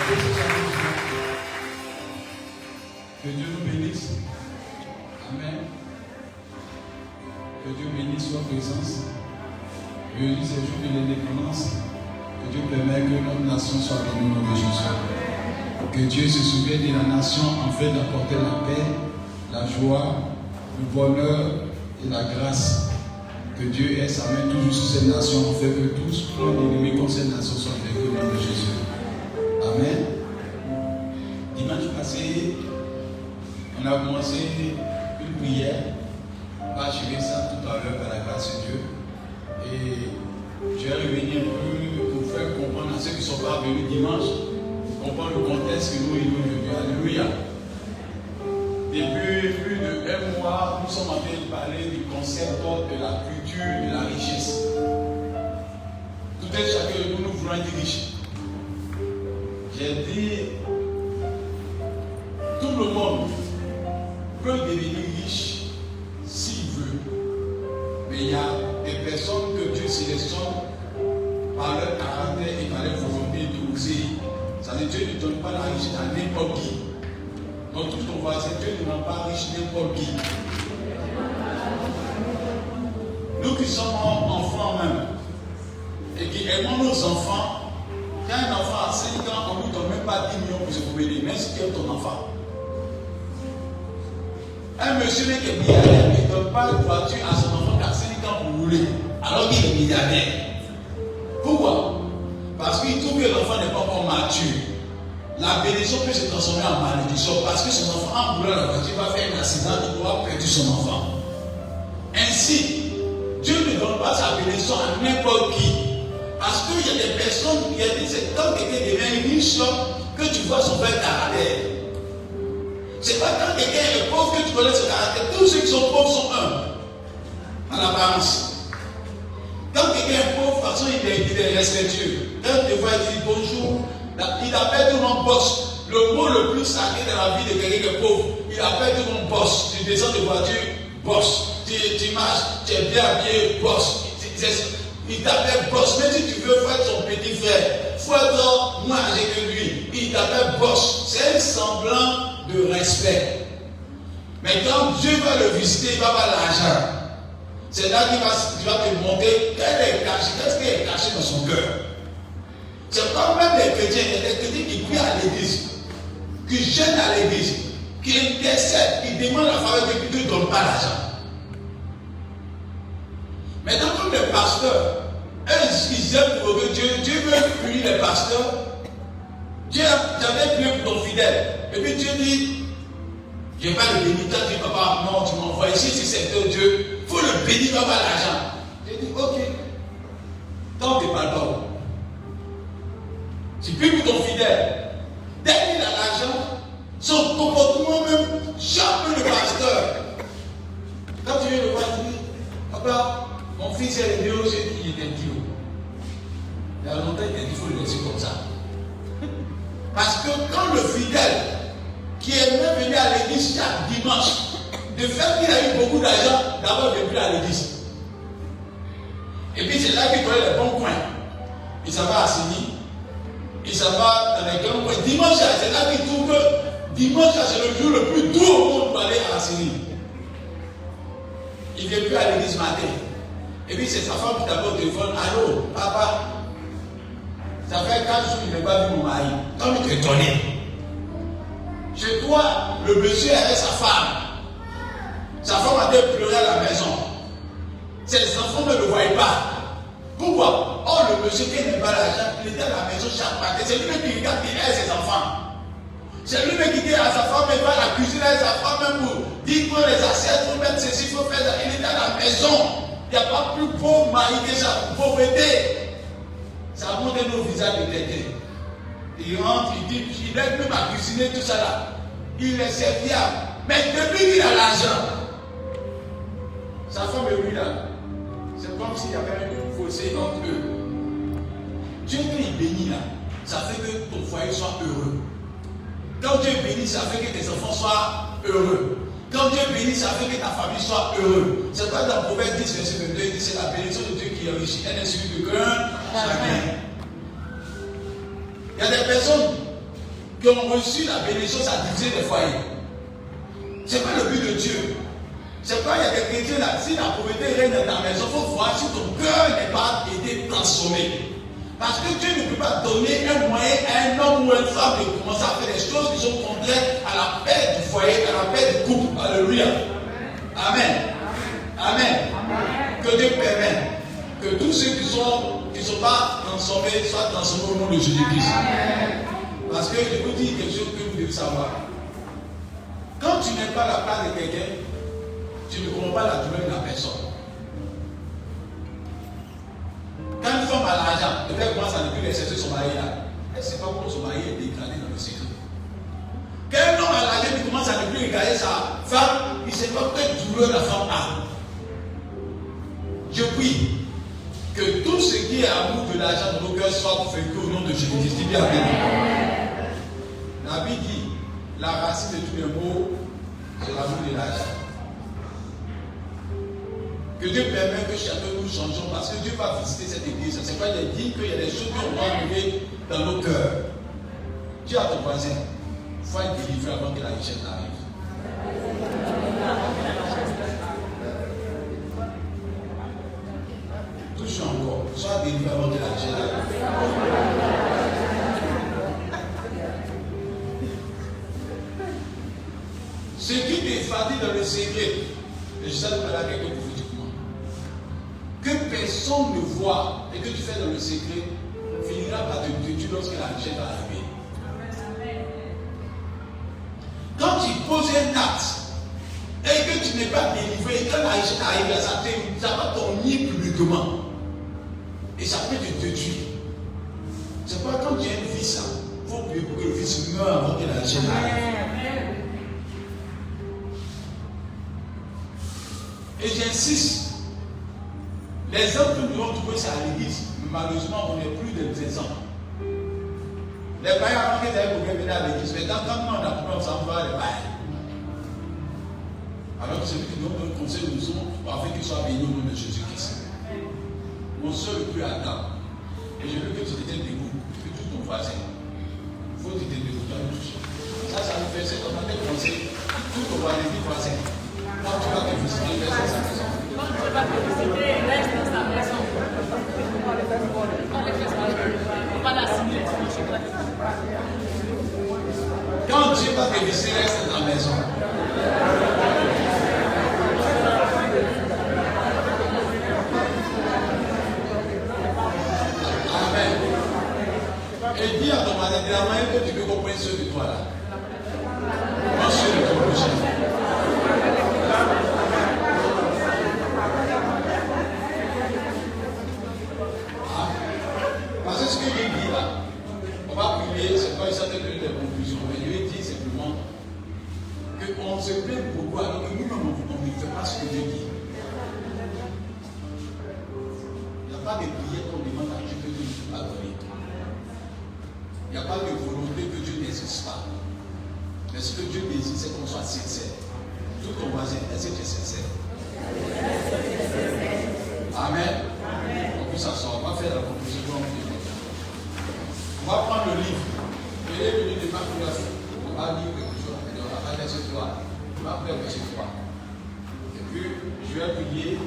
Que Dieu nous bénisse. Amen. Que Dieu bénisse votre présence. Aujourd'hui, c'est le jour de l'indépendance. Que Dieu permette que notre nation soit bénie au nom de Jésus. Que Dieu se souvienne de la nation afin d'apporter la paix, la joie, le bonheur et la grâce. Que Dieu ait sa main toujours sur cette nation afin que tous les ennemis contre cette nation soient vaincus au nom de Jésus. Amen. Dimanche passé, on a commencé une prière. On va achever ça tout à l'heure par la grâce de Dieu. Et je vais revenir un peu pour faire comprendre à ceux qui ne sont pas venus dimanche, comprendre le contexte que nous vivons aujourd'hui. Alléluia. Depuis plus de 1 mois, nous sommes en train de parler du concept de la culture de la richesse. Tout un chacun de nous voulons être riches. J'ai dit, tout le monde peut devenir riche s'il veut. Mais il y a des personnes que Dieu sélectionne par leur caractère et par leur volonté d'oser. Ça veut dire que Dieu ne donne pas la richesse à n'importe qui. Donc tout ton voisin, Dieu ne rend pas riche n'importe qui. Nous qui sommes enfants même, et qui aimons nos enfants, quand un enfant a 5 ans, on ne lui donne même pas 10 millions pour se promener, même si tu aimes ton enfant. Un monsieur qui est milliardaire ne donne pas une voiture à son enfant qui a 5 ans pour rouler, alors qu'il est milliardaire. Pourquoi? Parce qu'il trouve que l'enfant n'est pas encore mature. La bénédiction peut se transformer en malédiction parce que son enfant, en roulant la voiture, va faire un accident, il pourra perdre son enfant. Ainsi, Dieu ne donne pas sa bénédiction à n'importe qui. Parce qu'il y a des personnes qui disent c'est quand quelqu'un devient riche que tu vois son vrai caractère. C'est pas quand quelqu'un est pauvre que tu connais son caractère. Tous ceux qui sont pauvres sont humbles, en apparence. Quand quelqu'un est pauvre, de toute façon, il est respectueux. Quand tu vois, il dit bonjour, il appelle tout le monde boss. Le mot le plus sacré dans la vie de quelqu'un qui est pauvre, il appelle tout le monde boss. Tu descends de voiture, boss. Tu marches, tu es bien habillé, boss. Il t'appelle boss. Même si tu veux faire son petit frère, faut être moins âgé que lui. Il t'appelle boss. C'est un semblant de respect. Mais quand Dieu va le visiter, il va avoir l'argent. C'est là qu'il va te montrer qu'est-ce qui est caché dans son cœur. C'est comme même les chrétiens, il y a des chrétiens qui prient à l'église, qui gênent à l'église, qui intercèdent, qui demandent la faveur de Dieu, ne donnent pas l'argent. Maintenant, comme les pasteurs, ils aiment pour que Dieu veut punir les pasteurs. Dieu avait prié pour ton fidèle. Et puis Dieu dit, je ne vais pas le bénir. Tu dis, papa, non, tu m'envoies ici, si c'est de Dieu, il faut le bénir, il va avoir l'argent. J'ai dit, ok. Tant que tu parles pas. Tu pries pour ton fidèle. Dès qu'il a l'argent, son comportement même chape le pasteur. Quand tu viens le voir, tu dis, papa, mon fils est venu, j'ai dit qu'il était dur. Il y a longtemps, il a dit qu'il faut le laisser comme ça. Parce que quand le fidèle, qui est même venu à l'église chaque dimanche, de fait qu'il a eu beaucoup d'argent, d'abord depuis à l'église. Et puis c'est là qu'il connaît les bons coins. Il s'en va à Sini. Il s'en va dans les grands coins. Dimanche, c'est là qu'il trouve que dimanche, c'est le jour le plus doux au monde pour aller à Sini. Il ne vient plus à l'église matin. Et puis c'est sa femme qui t'appelle au téléphone. Allô, papa. Ça fait 4 jours qu'il n'a pas vu mon mari. Comme il te donnait. Chez toi, le monsieur avait sa femme. Sa femme a été pleurer à la maison. Ses enfants ne le voyaient pas. Pourquoi? Oh, le monsieur qui n'aime pas l'argent, il était à la maison chaque matin. C'est lui qui regarde qui aide ses enfants. C'est lui qui dit à sa femme, il va à la cuisine avec sa femme même pour dire que les assiettes, pour mettre ceci, il faut faire ça. Il était à la maison. Il n'y a pas plus pauvre mari que ça. Pauvreté. Ça montre nos visages de quelqu'un. Il rentre, il dit, il aide même à cuisiner tout ça là. Il est serviable. Mais depuis qu'il a l'argent, sa femme et lui là, c'est comme s'il y avait un fossé entre eux. Dieu quand il bénit là, ça fait que ton foyer soit heureux. Quand Dieu bénit, ça fait que tes enfants soient heureux. Quand Dieu bénit, ça fait que ta famille soit heureuse. C'est pas dans Proverbe 10, verset 22, il dit c'est la bénédiction de Dieu qui enrichit. Elle n'est suivie de cœur, chacun. Il y a des personnes, qui ont reçu la bénédiction, ça divisait les foyers. Ce n'est pas le but de Dieu. C'est pourquoi il y a des chrétiens là, si la pauvreté règne dans ta maison, il faut voir si ton cœur n'est pas été transformé. Parce que Dieu ne peut pas donner un moyen à un homme ou à une femme de commencer à faire des choses qui sont contraires à la paix du foyer, à la paix du couple. Alléluia. Amen. Amen. Que Dieu permette que tous ceux qui ne sont pas transformés soient transformés au nom de Jésus-Christ. Parce que je vous dis quelque chose que vous devez savoir. Quand tu n'aimes pas la place de quelqu'un, tu ne comprends pas la douleur de la personne. Quand une femme a l'argent, le père commence à ne plus laisser son mari là. Elle ne sait pas comment son mari est dégradé dans le secret. Quand un homme a l'argent, il commence à ne plus regarder sa femme, il ne sait pas quelle douleur la femme a. Je prie que tout ce qui est amour de l'argent dans nos cœurs soit vaincu au nom de Jésus-Christ. Dis bien amen. La Bible dit, la racine de tous les maux, c'est l'amour de l'argent. Que Dieu permette que chacun nous changeons parce que Dieu va visiter cette église. C'est pas il dit qu'il y a des choses qu'on va enlever dans nos cœurs. Dis à ton voisin, il faut être délivré avant que la richesse arrive. Touche encore, sois délivré avant que la richesse arrive. Ce qui te fatigue dans le secret, et je sais que la quelque prophétiquement, que personne ne voit et que tu fais dans le secret, finira par te tuer lorsque la richesse va arriver. Quand tu poses un acte et que tu n'es pas délivré, quand la richesse arrive, ça va t'ennuyer publiquement. Et ça peut te détruire. C'est pourquoi quand tu as une vice, il faut prier pour que le vice meure avant que la richesse arrive. Et j'insiste, les hommes que nous avons trouvés ça à l'église, malheureusement on n'est plus de 13 ans. Les païens avant qu'ils avaient pour venir à l'église, mais quand on a trouvé, on s'en va les païens. Alors que celui qui nous donne le conseil de nous afin qu'il soit béni au nom de Jésus-Christ. Mon seul le plus Adam. Et je veux que tu te tiennes debout, que tout ton voisin. Il faut que tu te debout, tu as une touche. Ça nous fait, c'est comme un tel conseil. Tout ton voisin, dit voisin. Quand tu vas te visiter, reste dans sa maison. Quand tu vas te visiter, reste dans sa maison. On va la signer. Quand tu vas te visiter, reste dans ta maison. Amen. Et dis à ton mari, de la manière que tu veux qu'on prenne ceux de toi là. Prends ceux de ton prochain. Parce que ce que j'ai dit là, on va prier, c'est pas une certaine des conclusions, mais je vais dire simplement qu'on se plaint beaucoup alors que nous-mêmes on ne fait pas ce que Dieu dit. Il n'y a pas de prière qu'on demande à Dieu que Dieu ne peut pas donner. Il n'y a pas de volonté que Dieu n'existe pas. Mais ce que Dieu désire, c'est qu'on soit sincère. Tout ton voisin, est-ce que tu es sincère? Amen. On peut s'asseoir, on va faire la conclusion. On va prendre le livre. Il est venu de Marc 9. On va lire quelque chose. On va faire verset 3. On va faire verset 3. Et puis, je vais prier.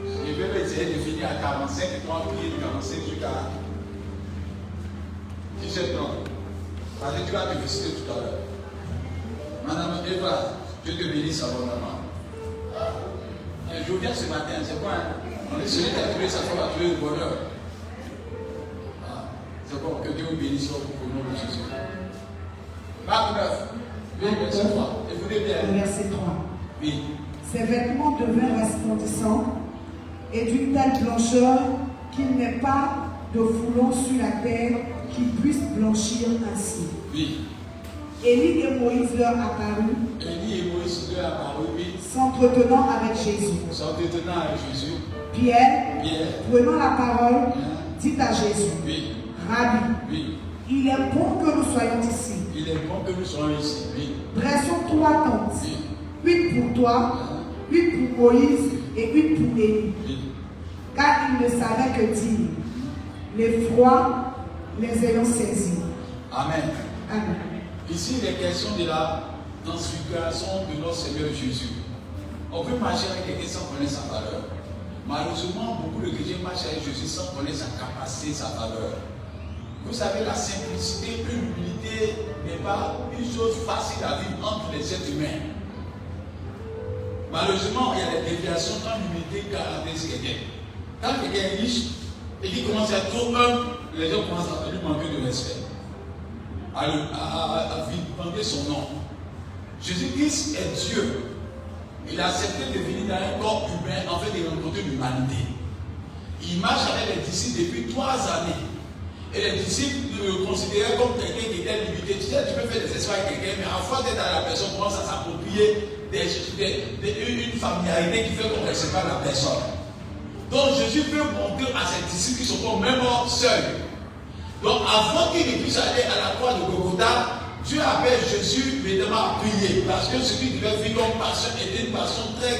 Je vais essayer de finir à 45 et puis on va prier de 45 jusqu'à 17 ans. Parce que tu vas te visiter tout à l'heure. Madame Eva, Dieu te bénisse abondamment. Je viens ce matin, c'est quoi? On est celui qui a trouvé sa femme, a trouvé le bonheur. C'est bon, que Dieu vous bénisse au nom de Jésus. Marc 9, verset 3. Écoutez bien. Verset 3. Oui. Ses vêtements devinrent resplendissants et d'une telle blancheur qu'il n'est pas de foulon sur la terre qui puisse blanchir ainsi. Oui. Élie et Moïse leur apparurent. Élie et Moïse leur apparurent, oui. S'entretenant avec Jésus. S'entretenant avec Jésus. Pierre, prenant la parole, dit à Jésus. Oui. Rabbi, oui. Il est bon que nous soyons ici. Il est bon que nous soyons ici. Oui. Dressons 3 tentes. Oui. Une pour toi, une pour Moïse et une pour Élie. Oui. Car il ne savait que dire. Les froids les ayant saisis. Amen. Amen. Ici, il est question de la transfiguration de notre Seigneur Jésus. On peut marcher avec quelqu'un sans connaître sa valeur. Malheureusement, beaucoup de chrétiens marchent avec Jésus sans connaître sa capacité, sa valeur. Vous savez, la simplicité, l'humilité n'est pas une chose facile à vivre entre les êtres humains. Malheureusement, il y a des déviations quand l'humilité caractérise quelqu'un. Quand quelqu'un est riche et qu'il commence à être trop humble, les gens commencent à lui manquer de respect, à vilipender son nom. Jésus-Christ est Dieu. Il a accepté de venir dans un corps humain en fait de rencontrer l'humanité. Il marche avec les disciples depuis 3 années. Et les disciples le considéraient comme quelqu'un qui était limité. Tu sais, tu peux faire des exploits avec quelqu'un, mais à force d'être à la personne, commence à s'approprier une familiarité qui fait qu'on ne respecte pas la personne. Donc Jésus peut montrer à ses disciples qui sont comme même seuls. Donc avant qu'il ne puisse aller à la croix de Golgotha, Dieu appelle Jésus maintenant à prier. Parce que ce qu'il devait vivre comme passion était une passion très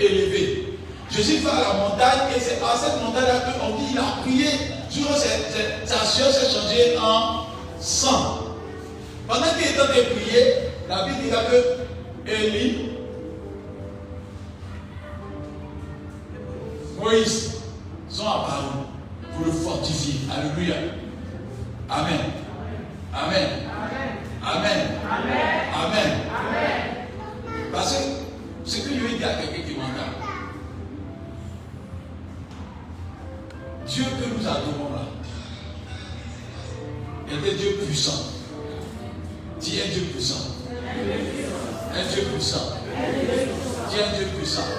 élevée. Jésus va à la montagne et c'est à cette montagne-là qu'on dit qu'il a prié. Sa sueur s'est changée en sang. Pendant qu'il est en train de prier, la Bible dit que Élie, Moïse sont apparus pour le fortifier. Alléluia. Amen. Amen. Amen. Amen. Parce que ce que je vais dire à quelqu'un qui m'entend, Dieu que nous adorons là est un Dieu puissant. Dis un Dieu puissant. Un Dieu puissant. Dis un Dieu puissant.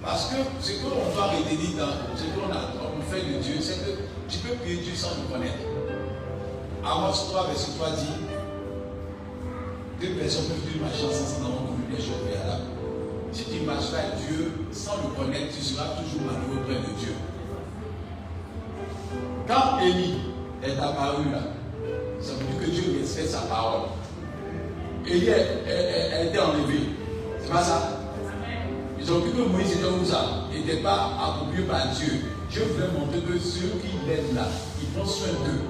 Parce que ce qu'on doit retenir dans ce qu'on fait de Dieu, c'est que tu peux prier Dieu sans le connaître. Amos 3, verset 3 dit 2 personnes peuvent vivre ma chance sans avoir connu des choses préalables. Si tu marches avec Dieu sans le connaître, tu seras toujours malheureux près de Dieu. Quand Élie est apparu là, ça veut dire que Dieu respecte sa parole. Élie a été enlevé. C'est pas ça? Ils ont cru que Moïse était où ça? Il n'était pas accompli par Dieu. Dieu voulait montrer que ceux qui l'aident là, ils prennent soin d'eux.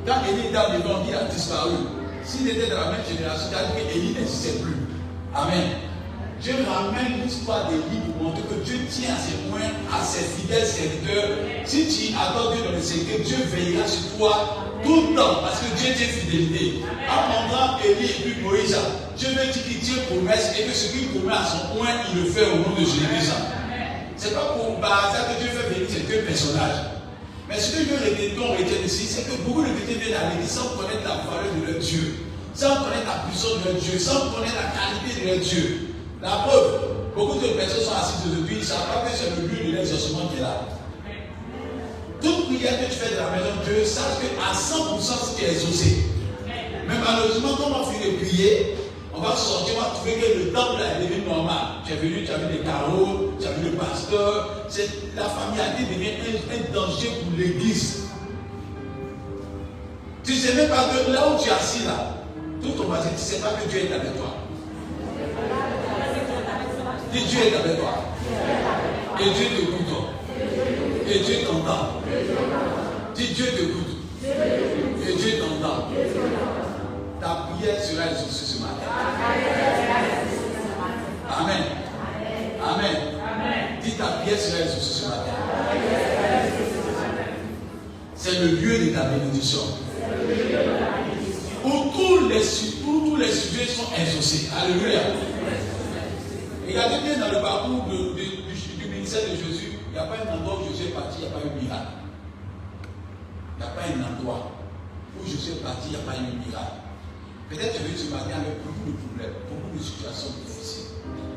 Quand Élie était enlevé, on dit qu'il a disparu. S'il était dans la même génération, il a dit qu'Élie n'existait plus. Amen. Dieu ramène l'histoire d'Élie pour montrer que Dieu tient à ses points, à ses fidèles serviteurs. Si tu attends Dieu dans le secret, Dieu veillera sur toi tout le temps parce que Dieu tient fidélité. En montrant Élie et puis Moïse, Dieu veut dire qu'il tient promesse et que ce qu'il promet à son point, il le fait au nom de Jésus-Christ. Ce n'est pas pour hasard que Dieu fait venir ces 2 personnages. Mais ce que je veux retenir ici, c'est que beaucoup de chrétiens viennent à l'église sans connaître la valeur de leur Dieu, sans connaître la puissance de leur Dieu, sans connaître la qualité de leur Dieu. La preuve, beaucoup de personnes sont assises depuis, ils ne savent pas que c'est le lieu de l'exaucement qui est là. Toute prière que tu fais de la maison de Dieu, sache qu'à 100% c'est exaucé. Mais malheureusement, quand on finit de prier, on va sortir, on va trouver que le temple est devenu normal. Tu es venu, tu as vu les carreaux, tu as vu le pasteur. La familiarité devient un danger pour l'église. Tu ne sais même pas que là où tu es assis là, tout ton voisin, tu ne sais pas que Dieu est avec toi. Et Dieu est avec toi. Et Dieu t'écoute. Et Dieu t'entend. Dis Dieu t'écoute. Et Dieu t'entend. Ta prière sera exaucée ce matin. Amen. Amen. Dis ta prière sera exaucée ce matin. C'est le lieu de ta bénédiction. Où tous les sujets sont exaucés. Alléluia. Regardez bien dans le parcours du ministère de Jésus, il n'y a pas un endroit où Jésus est parti, il n'y a pas eu miracle. Il n'y a pas un endroit où Jésus est parti, il n'y a pas eu miracle. Peut-être que tu es venu ce matin avec beaucoup de problèmes, beaucoup de situations difficiles.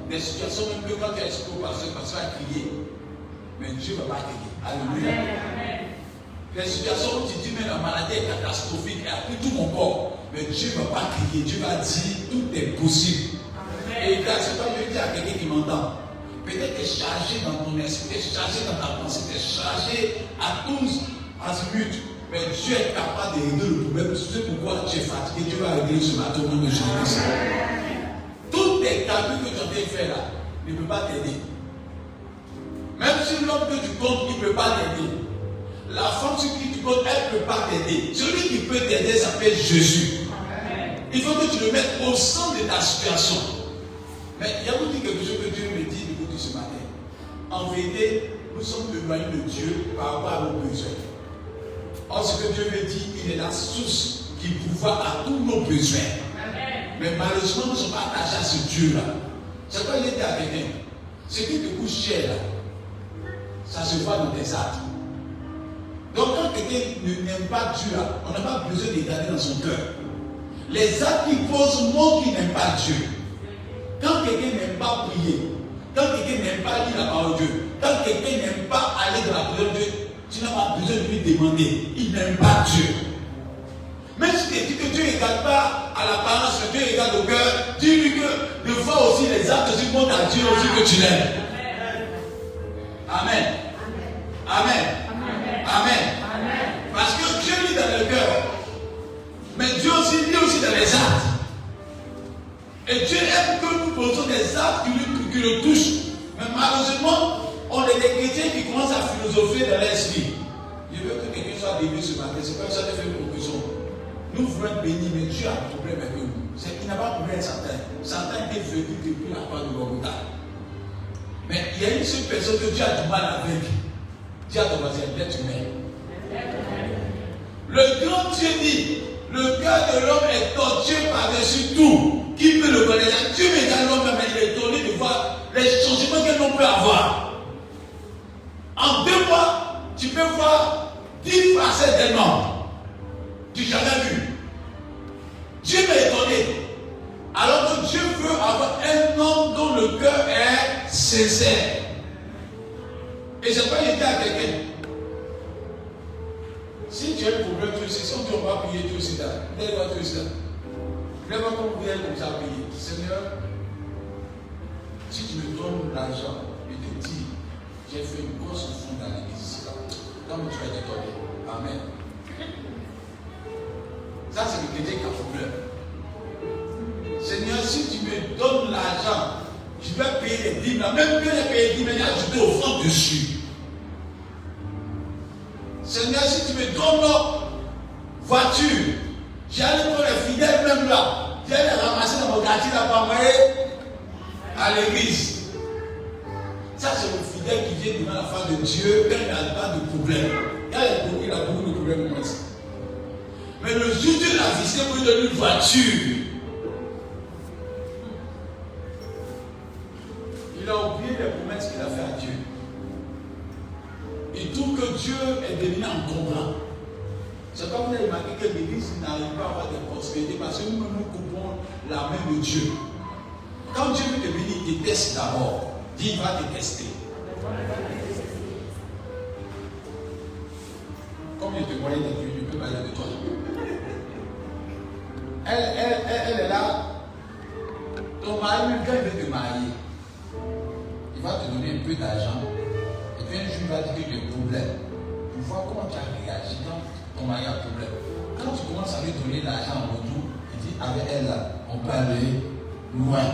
Des situations même que quand tu as expliqué au pasteur a crié. Mais Dieu ne va pas t'aider. Alléluia. Des situations où tu dis, mais la maladie est catastrophique, elle a pris tout mon corps. Mais Dieu ne va pas crier, Dieu va dire, tout est possible. Et c'est pas je dis à quelqu'un qui m'entend. Peut-être que tu es chargé dans ton esprit, tu es chargé dans ta pensée, tu es chargé à tous azimuts. Mais Dieu est capable de régler le problème. C'est pourquoi tu es fatigué. Dieu va régler ce matin au nom de Jésus-Christ. Tous tes calculs que tu as fait là ne peuvent pas t'aider. Même si l'homme que tu comptes, il ne peut pas t'aider. la femme sur qui tu comptes, elle ne peut pas t'aider. Celui qui peut t'aider s'appelle Jésus. Il faut que tu le mettes au centre de ta situation. Mais il y a vous dit quelque chose que Dieu me dit depuis ce matin. En vérité, nous sommes éloignés de Dieu par rapport à nos besoins. Or, ce que Dieu me dit, il est la source qui pourvoit à tous nos besoins. Mais malheureusement, nous ne sommes pas attachés à ce Dieu-là. C'est quoi il était à quelqu'un? Ce qui te coûte cher là, ça se voit dans tes actes. Donc quand quelqu'un n'aime pas Dieu là, on n'a pas besoin de garder dans son cœur. Les actes qu'il pose montrent qu'il n'aime pas Dieu. Quand quelqu'un n'aime pas prier, quand quelqu'un n'aime pas lire la parole de Dieu, quand quelqu'un n'aime pas aller dans la prière de Dieu, tu n'as pas besoin de lui demander. Il n'aime pas Dieu. Même si tu dis que Dieu n'égale pas à l'apparence, que Dieu égale au cœur, dis-lui que de fois aussi les actes aussi montrent à Dieu aussi que tu l'aimes. Amen. Amen. Amen. Parce que Dieu lit dans le cœur. Mais Dieu aussi lit aussi dans les actes. Et Dieu aime que nous posons des actes qui le touchent. Mais malheureusement, on est des chrétiens qui commencent à philosopher dans l'esprit. Je veux que quelqu'un soit béni ce matin. C'est comme ça que je fais une conclusion. Nous voulons être bénis, mais Dieu a un problème avec nous. C'est qu'il n'a pas de problème avec Satan. Satan était venu depuis la part de Golgotha. Mais il y a une seule personne que Dieu a du mal avec. Dis à ton voisin, l'être humain. Le grand Dieu dit, le cœur de l'homme est tortueux par-dessus tout. Qui peut le connaître? Dieu regarde l'homme, mais il est étonné de voir les changements que l'on peut avoir. En 2 mois, tu peux voir 10 facettes d'un homme. Tu n'as jamais vu. Dieu m'a étonné. Alors que Dieu veut avoir un homme dont le cœur est sincère. Et c'est pas il dit à quelqu'un. Si tu as un problème, tu sais, si on ne va pas payer, tu aussi là. Lève-toi, tu aussi là. Lève-toi comme vous êtes comme ça payer. Seigneur, si tu me donnes l'argent, je te dis, j'ai fait une grosse fonds dans l'église. Comme tu vas être étonné. Amen. Ça, c'est le chrétien qui a problème. Seigneur, si tu me donnes l'argent, je vais payer les dîmes. Même que j'ai payé les dîmes, j'ai ajouté au fond dessus. Seigneur, si tu me donnes voiture, j'allais prendre les fidèles même là. J'allais les ramasser dans mon quartier là-bas, à l'église. Ça, c'est le fidèle qui vient devant la face de Dieu quand il n'a pas de problème. Il a beaucoup de problèmes. Mais le jour de la visite pour lui donner une voiture, il a oublié les promesses qu'il a fait à Dieu. Il trouve que Dieu est devenu encombrant. C'est comme vous avez remarqué que l'église n'arrive pas à avoir des prospérités parce que nous coupons la main de Dieu. Quand Dieu veut te bénir, il te teste d'abord. Dis, il va te tester. Comme je te voyais de Dieu, je peux parler de toi. Elle est là. Ton mari, quand il veut te marier, il va te donner un peu d'argent. Et puis un jour, il va dire que tu as un problème. Pour voir comment tu as réagi quand ton mari a un problème. Quand tu commences à lui donner l'argent en retour, il dit, avec elle là, on peut aller loin.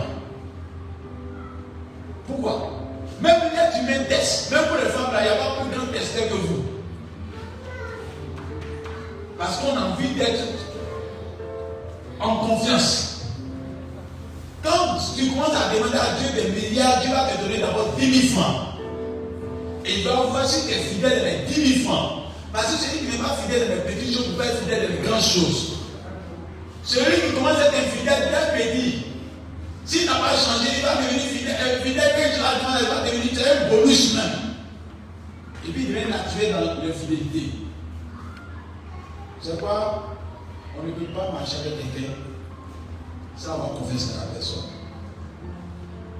Pourquoi? Même l'être humain teste. Même pour les femmes là, il n'y a pas plus grand testeur que vous. Parce qu'on a envie d'être en confiance. Quand tu commences à demander à Dieu des milliards, Dieu va te donner d'abord 10 000 francs. Et il va voir si tu es fidèle dans les 10 000 francs. Parce que celui qui n'est pas fidèle dans les petites choses ne peut pas être fidèle dans les grandes choses. Celui qui commence à être infidèle dans les petits, s'il n'a pas changé, il va devenir fidèle. Fidèle, quand tu vas demander, il va devenir un bonus même. Et puis il devient naturel dans l'infidélité. C'est quoi? On ne peut pas marcher avec quelqu'un sans avoir confiance dans la personne.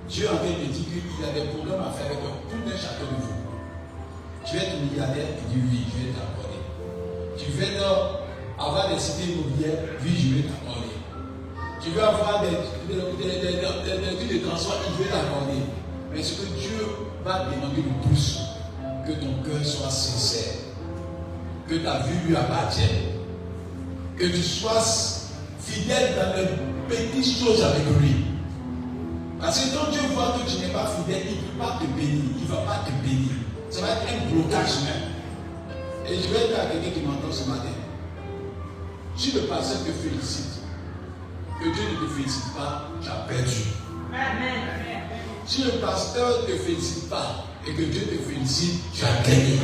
Dieu en fait me dit qu'il y a des problèmes à faire avec tout un chacun de vous. Tu veux être milliardaire? Il dit oui, je vais t'accorder. Tu veux avoir des cités immobilières? Oui, je vais t'accorder. Tu veux avoir des trucs de transport? Je vais t'accorder. Mais ce que Dieu va demander le plus, que ton cœur soit sincère, que ta vie lui appartienne, que tu sois fidèle dans les petites choses avec lui. Parce que quand Dieu voit que tu n'es pas fidèle, il ne peut pas te bénir, il ne va pas te bénir. Ça va être un blocage même. Et je vais dire à quelqu'un qui m'entend ce matin. Si le pasteur te félicite, que Dieu ne te félicite pas, tu as perdu. Amen. Si le pasteur ne te félicite pas et que Dieu te félicite, tu as gagné.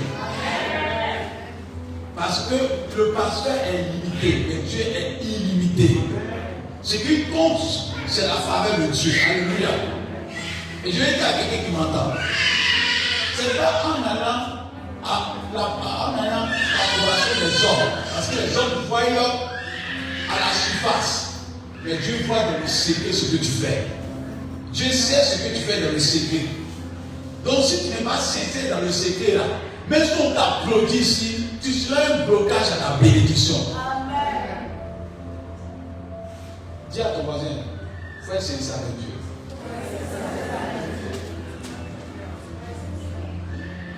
Parce que le pasteur est limité, mais Dieu est illimité. Ce qui compte, c'est la faveur de Dieu. Alléluia. Et je vais dire à quelqu'un qui m'entend. Ce n'est pas en allant à l'appellation des hommes. Parce que les hommes voient à la surface. Mais Dieu voit dans le secret ce que tu fais. Dieu sait ce que tu fais dans le secret. Donc si tu n'es pas sincère dans le secret là, même si on t'applaudit ici, tu seras un blocage à ta bénédiction. Amen. Dis à ton voisin, fais sincère avec Dieu.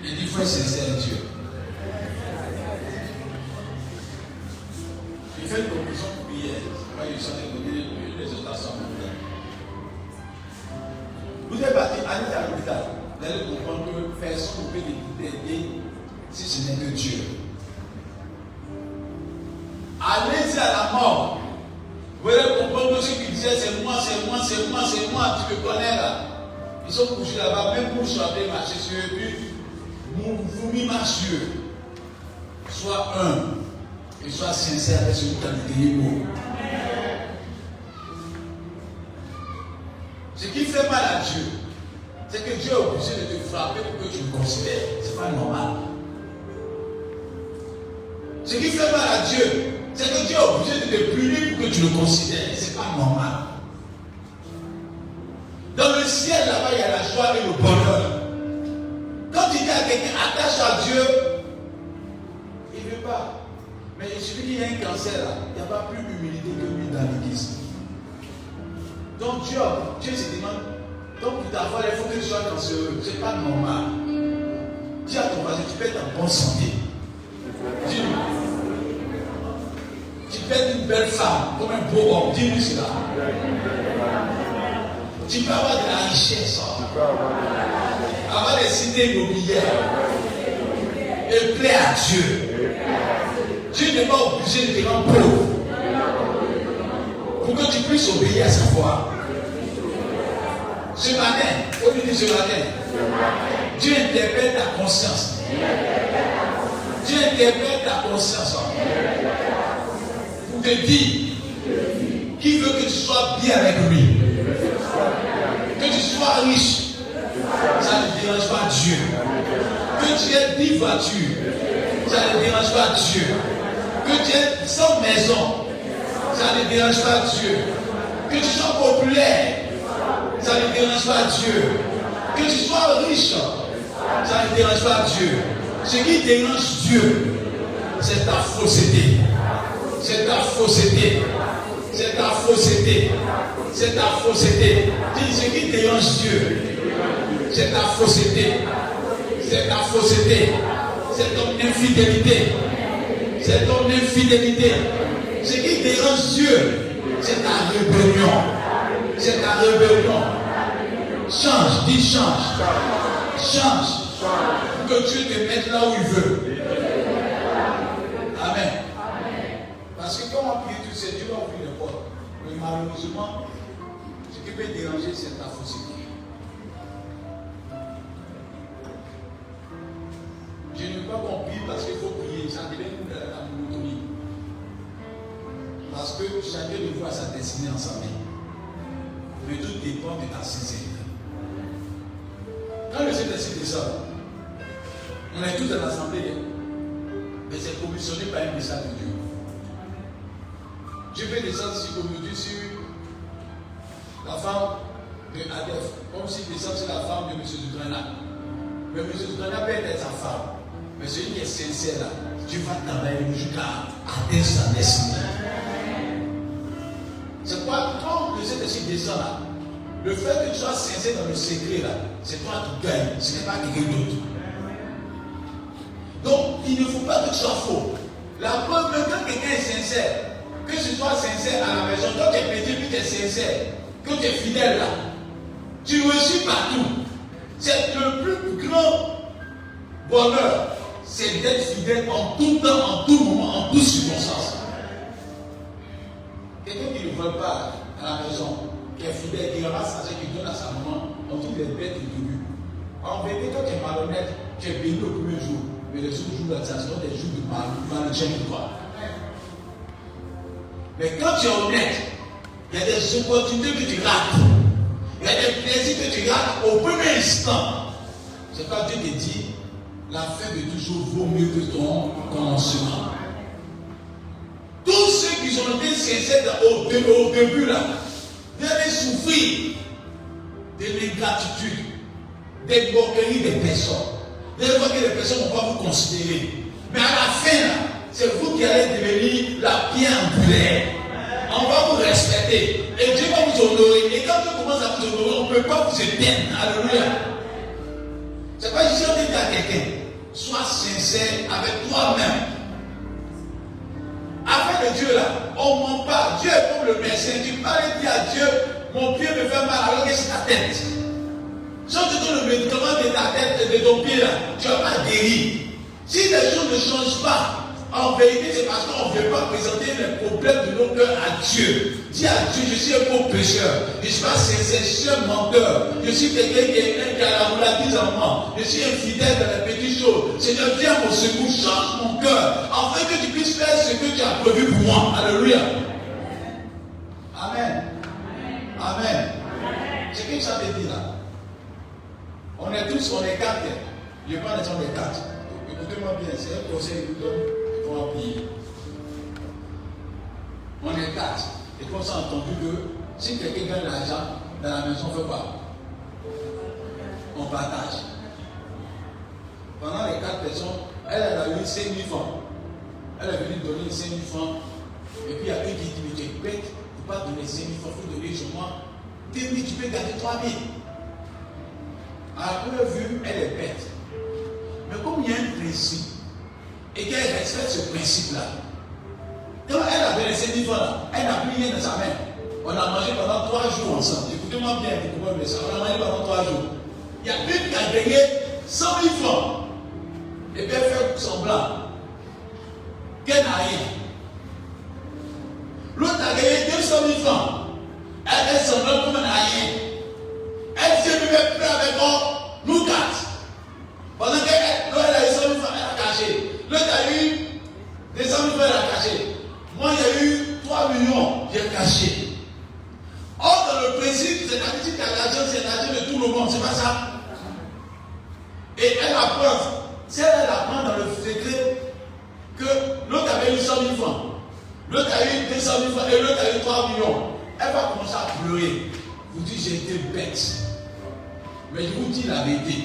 Il dit, fais sincère avec Dieu. Il fait une conclusion pour prière. Moi, je suis donner les exhortations. Vous êtes parti, allez à l'hôpital. Vous allez comprendre que personne ne peut t'aider si ce n'est que Dieu. Allez-y à la mort. Vous allez comprendre que ceux qui disaient c'est moi, tu me connais là. Ils sont couchés là-bas, même pour chanter, marcher sur eux, puis vous m'y marchez. Sois humble et sois sincère avec ce que tu as dit. Ce qui fait mal à Dieu, c'est que Dieu est obligé de te frapper pour que tu le considères. Ce n'est pas normal. Ce qui fait mal à Dieu, c'est que Dieu est obligé de te punir pour que tu le considères. Ce n'est pas normal. Dans le ciel, là-bas, il y a la joie et le bonheur. Quand tu dis à quelqu'un, attache à Dieu, il ne veut pas. Mais il suffit qu'il y ait un cancer là, il n'y a pas plus d'humilité que lui dans l'église. Donc Dieu se demande, donc pour ta foi, il faut que tu sois cancéreux. Ce n'est pas normal. Dis à ton voisin, tu peux être en bonne santé. Dis-lui. Tu peux être une belle femme, comme un beau homme. Dis-lui cela. Tu peux avoir de la richesse. Avoir des cités immobilières. Et plaire à Dieu. Dieu n'est pas obligé de te rendre pauvre. Pour que tu puisses obéir à sa voix. Ce matin, au lieu de ce matin, Dieu interpelle ta conscience. Dieu interpelle ta conscience. Pour te dire qu'il veut que tu sois bien avec lui. Que tu sois riche. Ça ne dérange pas Dieu. Que tu aies 10 voitures. Ça ne dérange pas Dieu. Que tu aies 100 maisons. Ça ne dérange pas Dieu. Que tu sois populaire. Ça ne dérange pas Dieu. Que tu sois riche. Ça ne dérange pas Dieu. Ce qui dérange Dieu, c'est ta fausseté. C'est ta fausseté. C'est ta fausseté. C'est ta fausseté. Dis ce qui dérange Dieu. C'est ta fausseté. C'est ta fausseté. C'est ton infidélité. C'est ton infidélité. Ce qui dérange Dieu, c'est ta rébellion. C'est ta rébellion. Change, dis change. Change. Pour que Dieu te mette là où il veut. Amen. Parce que quand on prie, tu sais, Dieu va ouvrir les portes. Mais malheureusement, ce qui peut déranger, c'est ta fausseté. Je ne veux pas qu'on prie parce qu'il faut prier. Ça devient la monotonie. Parce que chacun de vous a sa destinée en sa vie. Mais tout dépend de ta sincérité. Quand le Saint-Esprit descend, on est tous dans l'assemblée, mais c'est commissionné par un message de Dieu. Dieu peut descendre sur aujourd'hui sur la femme de Adolphe, comme s'il descend sur la femme de M. Dudrana. Mais M. Dudrana peut être sa femme. Mais celui qui est sincère là, Dieu va travailler jusqu'à atteindre sa destinée. C'est quoi? Quand le Saint-Esprit descend là, le fait que tu sois sincère dans le secret là, c'est toi qui gagne, ce n'est pas quelqu'un d'autre. Donc, il ne faut pas que tu sois faux. La preuve, même quand quelqu'un est sincère, que tu sois sincère à la maison, quand tu es petit, puis tu es sincère, que tu es fidèle là, tu reçus partout. C'est le plus grand bonheur. c'est d'être fidèle en tout temps, en tout moment, en toutes circonstances. Quelqu'un qui ne vole pas à la maison, qui est fidèle, qui ramasse sa qui donne à sa maman, on dit les bêtes du début. En vérité, quand tu es malhonnête, tu es béni au premier jour, mais les autres jours, ça sont des jours de malhonnêteté de toi. Mais quand tu es honnête, il y a des opportunités que tu rates. Il y a des plaisirs que tu rates au premier instant. C'est pas Dieu te dit, la fin de toujours vaut mieux que ton commencement. Tous ceux qui ont été sincères au début là, viennent souffrir de l'ingratitude, des moqueries des personnes. Des fois que les personnes ne vont pas vous considérer. Mais à la fin là, c'est vous qui allez devenir la pierre angulaire. On va vous respecter. Et Dieu va vous honorer. Et quand Dieu commence à vous honorer, on ne peut pas vous éteindre. Alléluia. C'est pas juste de dire à quelqu'un, sois sincère avec toi-même. Afin de Dieu là, on ne ment pas. Dieu est comme le médecin. Tu parles et dis à Dieu, mon pied me fait mal alors que c'est ta tête. Si on te donne le médicament de ta tête et de ton pied là, tu vas pas guérir. Si les choses ne changent pas, en vérité, c'est parce qu'on ne veut pas présenter les problèmes de nos cœurs à Dieu. Dis à Dieu, je suis un beau pécheur. Je ne suis pas sincère, je suis un menteur. Je suis quelqu'un qui a la relative en moi. Je suis infidèle dans les petites choses. Seigneur, viens à mon secours, change mon cœur, afin que tu puisses faire ce que tu as prévu pour moi. Alléluia. Amen. Amen. C'est que ça veut dire là. On est tous, on est quatre. Je prends l'exemple des quatre. Écoutez-moi bien, c'est un conseil que je vous donne. On est quatre. Et qu'on s'est entendu que si quelqu'un gagne l'argent dans la maison, on ne fait pas. On partage. Pendant les 4 personnes, elle a eu 5 000 francs. Elle est venue donner 5 000 francs. Et puis il y a une qui dit, mais tu es bête, tu ne peux pas donner 5 000 francs, il faut donner seulement 2 000, tu peux garder 3 000. À la première vue, elle est bête. Mais comme il y a un principe, et qu'elle respecte ce principe-là. Quand elle avait les 5 000 francs là, elle n'a plus rien dans sa main. On a mangé pendant 3 jours ensemble. Écoutez-moi bien, écoutez-moi bien. On a mangé pendant 3 jours. Il y a une qui a gagné 100 000 francs. Et puis elle fait semblant qu'elle n'a rien. L'autre a gagné 200 000 francs. Elle fait semblant comme elle n'a rien. Elle s'est même plus avec nous 4. Pendant qu'elle a eu 100 000 francs, elle a caché. L'autre a eu 200 000 francs, elle a caché. Moi, il y a eu 3 millions, j'ai caché. Or, dans le principe, c'est l'habitude qu'à l'argent, c'est l'argent de tout le monde, c'est pas ça. Et elle apprend, si elle apprend dans le secret que l'autre avait eu 100 000 francs, l'autre a eu 200 000 francs et l'autre a eu 3 millions, elle va commencer à pleurer. Vous dites, j'ai été bête. Mais je vous dis la vérité.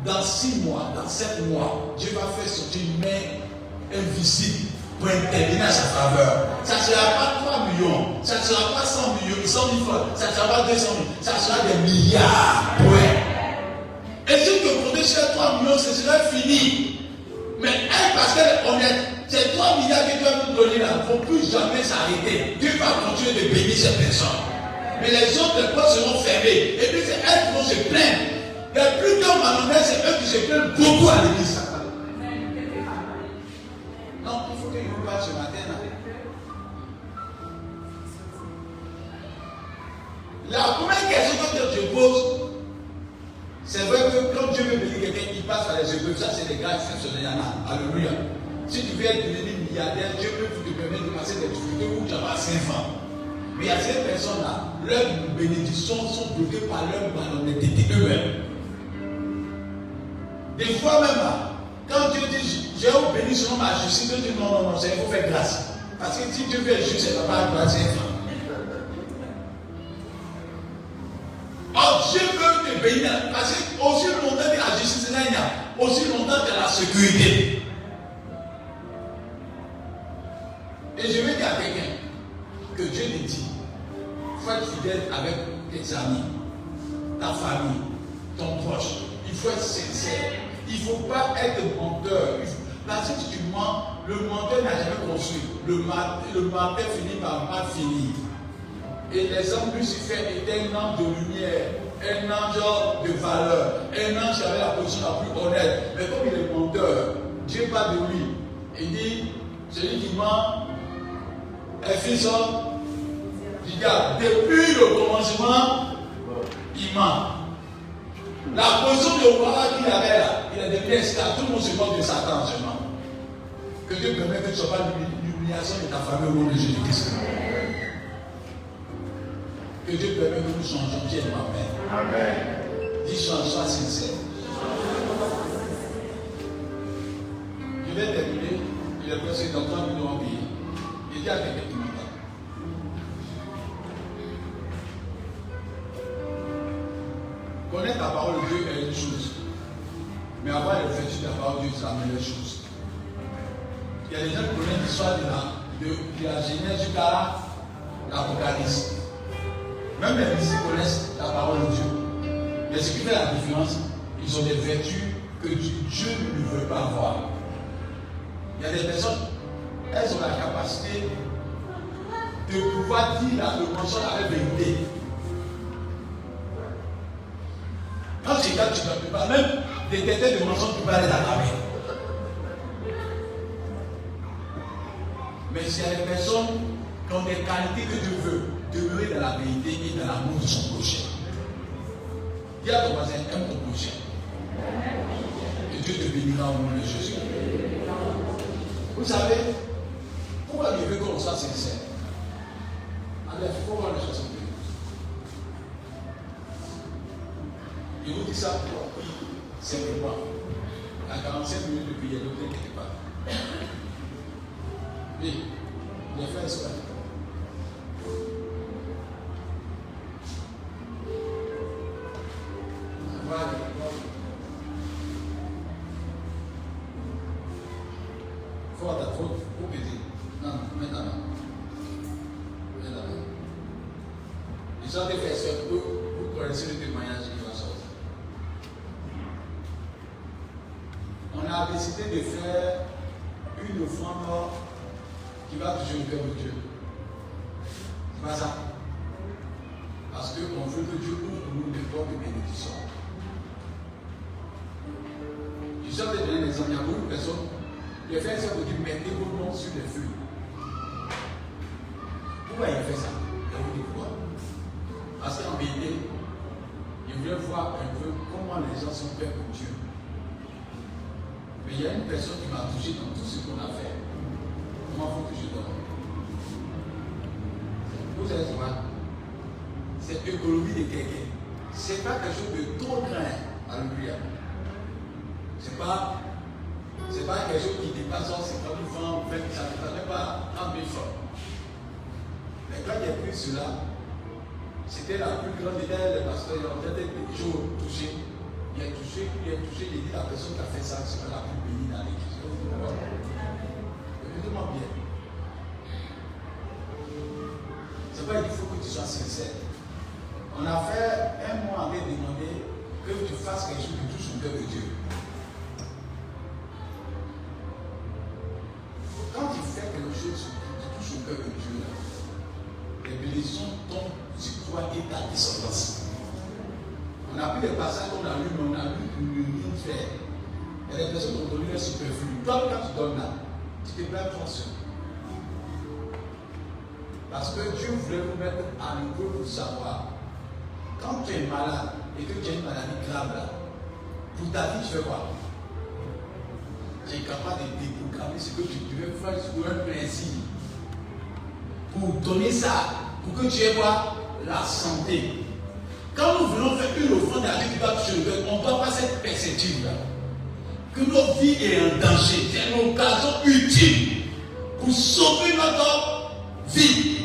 Dans 6 mois, dans 7 mois, Dieu va faire sortir une main invisible pour intervenir à sa faveur. Ça ne sera pas 3 millions, ça ne sera pas 100 millions, 100 000 francs, ça ne sera pas 200 000, ça sera des milliards. Ouais. Et si tu comptes sur 3 millions, ce sera fini. Mais elle, parce qu'elle est honnête, ces 3 milliards que tu vas nous donner là ne vont plus jamais s'arrêter. Dieu va continuer de bénir ces personnes. Mais les autres portes seront fermées. Et puis c'est elles qui vont se plaindre. Les plus grands malhonnêtes, c'est eux qui se plaignent beaucoup à l'église. Non, il faut que je vous parle ce matin là. La première question que je pose, c'est vrai que quand Dieu veut bénir quelqu'un, il passe par les épreuves. Ça, c'est les gars exceptionnels. Alléluia. Si tu veux être devenu milliardaire, Dieu peut te permettre de passer des difficultés où tu n'as pas 5 francs. Mais il y a ces personnes-là, leurs bénédictions sont bloquées par leur malhonnêteté eux-mêmes. Des fois même, quand Dieu dit, j'ai béni selon ma justice, Dieu dit non, c'est il faut faire grâce. Parce que si Dieu fait juste, c'est pas grâce, c'est franc. Or, Dieu veut te bénir, parce que aussi longtemps que la justice est là, il y a aussi longtemps que la sécurité. Et je vais dire à quelqu'un que Dieu te dit, il faut être fidèle avec tes amis, ta famille, ton proche. Il faut être sincère. Il ne faut pas être menteur. Parce que si tu mens, le menteur n'a jamais construit. Le menteur finit par mal finir. Et l'exemple Lucifer était un ange de lumière, un ange de valeur, un ange qui avait la position la plus honnête. Mais comme il est menteur, Dieu parle de lui. Il dit, celui qui ment est fils du diable. Depuis le commencement, il ment. La position de roi qu'il avait là, il a devenu esclave. Tout le monde se moque de Satan seulement. Que Dieu permette que tu ne sois pas l'humiliation de ta famille au nom de Jésus-Christ. Que Dieu permette que nous changions. Dieu est ma mère. Amen. Dis change, sois sincère. Je vais terminer. Il est presque dans 3 minutes en pays. Il dit à quelqu'un qui m'entend. Connaître la parole de Dieu est une chose. Mais avoir le vertu de la parole de Dieu, c'est la meilleure chose. Il y a des gens qui connaissent l'histoire de la Genèse jusqu'à l'Apocalypse. Même les disciples connaissent la parole de Dieu. Mais ce qui fait la différence, ils ont des vertus que Dieu ne veut pas avoir. Il y a des personnes, elles ont la capacité de pouvoir dire le mensonge avec vérité. Quand tu regardes, tu ne peux pas même détecter le mensonge, tu peux aller à la main. Mais il y a des personnes qui ont des qualités que Dieu veut, demeurer dans la vérité et dans l'amour de son prochain. Dis à ton voisin, aime ton prochain. Et Dieu te bénira au nom de Jésus. Vous savez, pourquoi Dieu veut qu'on soit sincère? Allez, il faut voir les choses. Je vous dis ça simplement. À 45 minutes de prière, ne vous inquiétez pas. Oui, les frères sont là. Voilà. Faut baiser. Non, maintenant. Ils ont des frères, vous connaissez le témoignage qui va sortir. On a décidé de faire une offrande qui va toucher le cœur de Dieu. C'est pas ça. Parce qu'on veut que Dieu ouvre pour nous des portes de bénédiction. Je suis en train de donner des exemples. Il y a beaucoup de personnes. Les frères et sœurs vous disent mettez vos noms sur les feux. Pourquoi il fait ça? Je vous dis pourquoi. Parce qu'en vérité, il voulait voir un peu comment les gens sont faits pour Dieu. Mais il y a une personne qui m'a touché dans tout ce qu'on a fait. Comment faut que je donne? Vous savez quoi? C'est l'économie de quelqu'un. C'est pas quelque chose de trop grand. Alléluia. C'est pas quelque chose qui dépasse 50 000 francs, ça ne dépend pas 30 000 francs. Mais quand il a pris cela, c'était la plus grande idée. Le pasteur, il a peut-être toujours touché. Il a touché, il dit la personne qui a fait ça, c'est la plus bénie dans l'église. Écoutez-moi bien. C'est pas qu'il faut que tu sois sincère. On a fait un mois avec demander que tu fasses quelque chose qui touche au cœur de Dieu. Quand tu fais quelque chose qui touche au cœur de Dieu, les bénédictions tombent sur toi et ta descendance. On a pris des passages qu'on a lu, mais on a lu pour ne rien faire. Il y a des personnes qui ont donné un superflu. Toi, quand tu donnes là, tu te plains attention. Parce que Dieu voulait nous mettre à niveau pour savoir. Quand tu es malade et que tu as une maladie grave là, pour ta vie, tu fais quoi? Tu es capable de déprogrammer ce que tu devais faire sur un principe. Pour donner ça, pour que tu aies quoi? La santé. Quand nous voulons faire une offrande à Dieu qui va toucher le cœur, on ne doit pas cette perspective-là. Que notre vie est en danger. C'est une occasion utile pour sauver notre vie.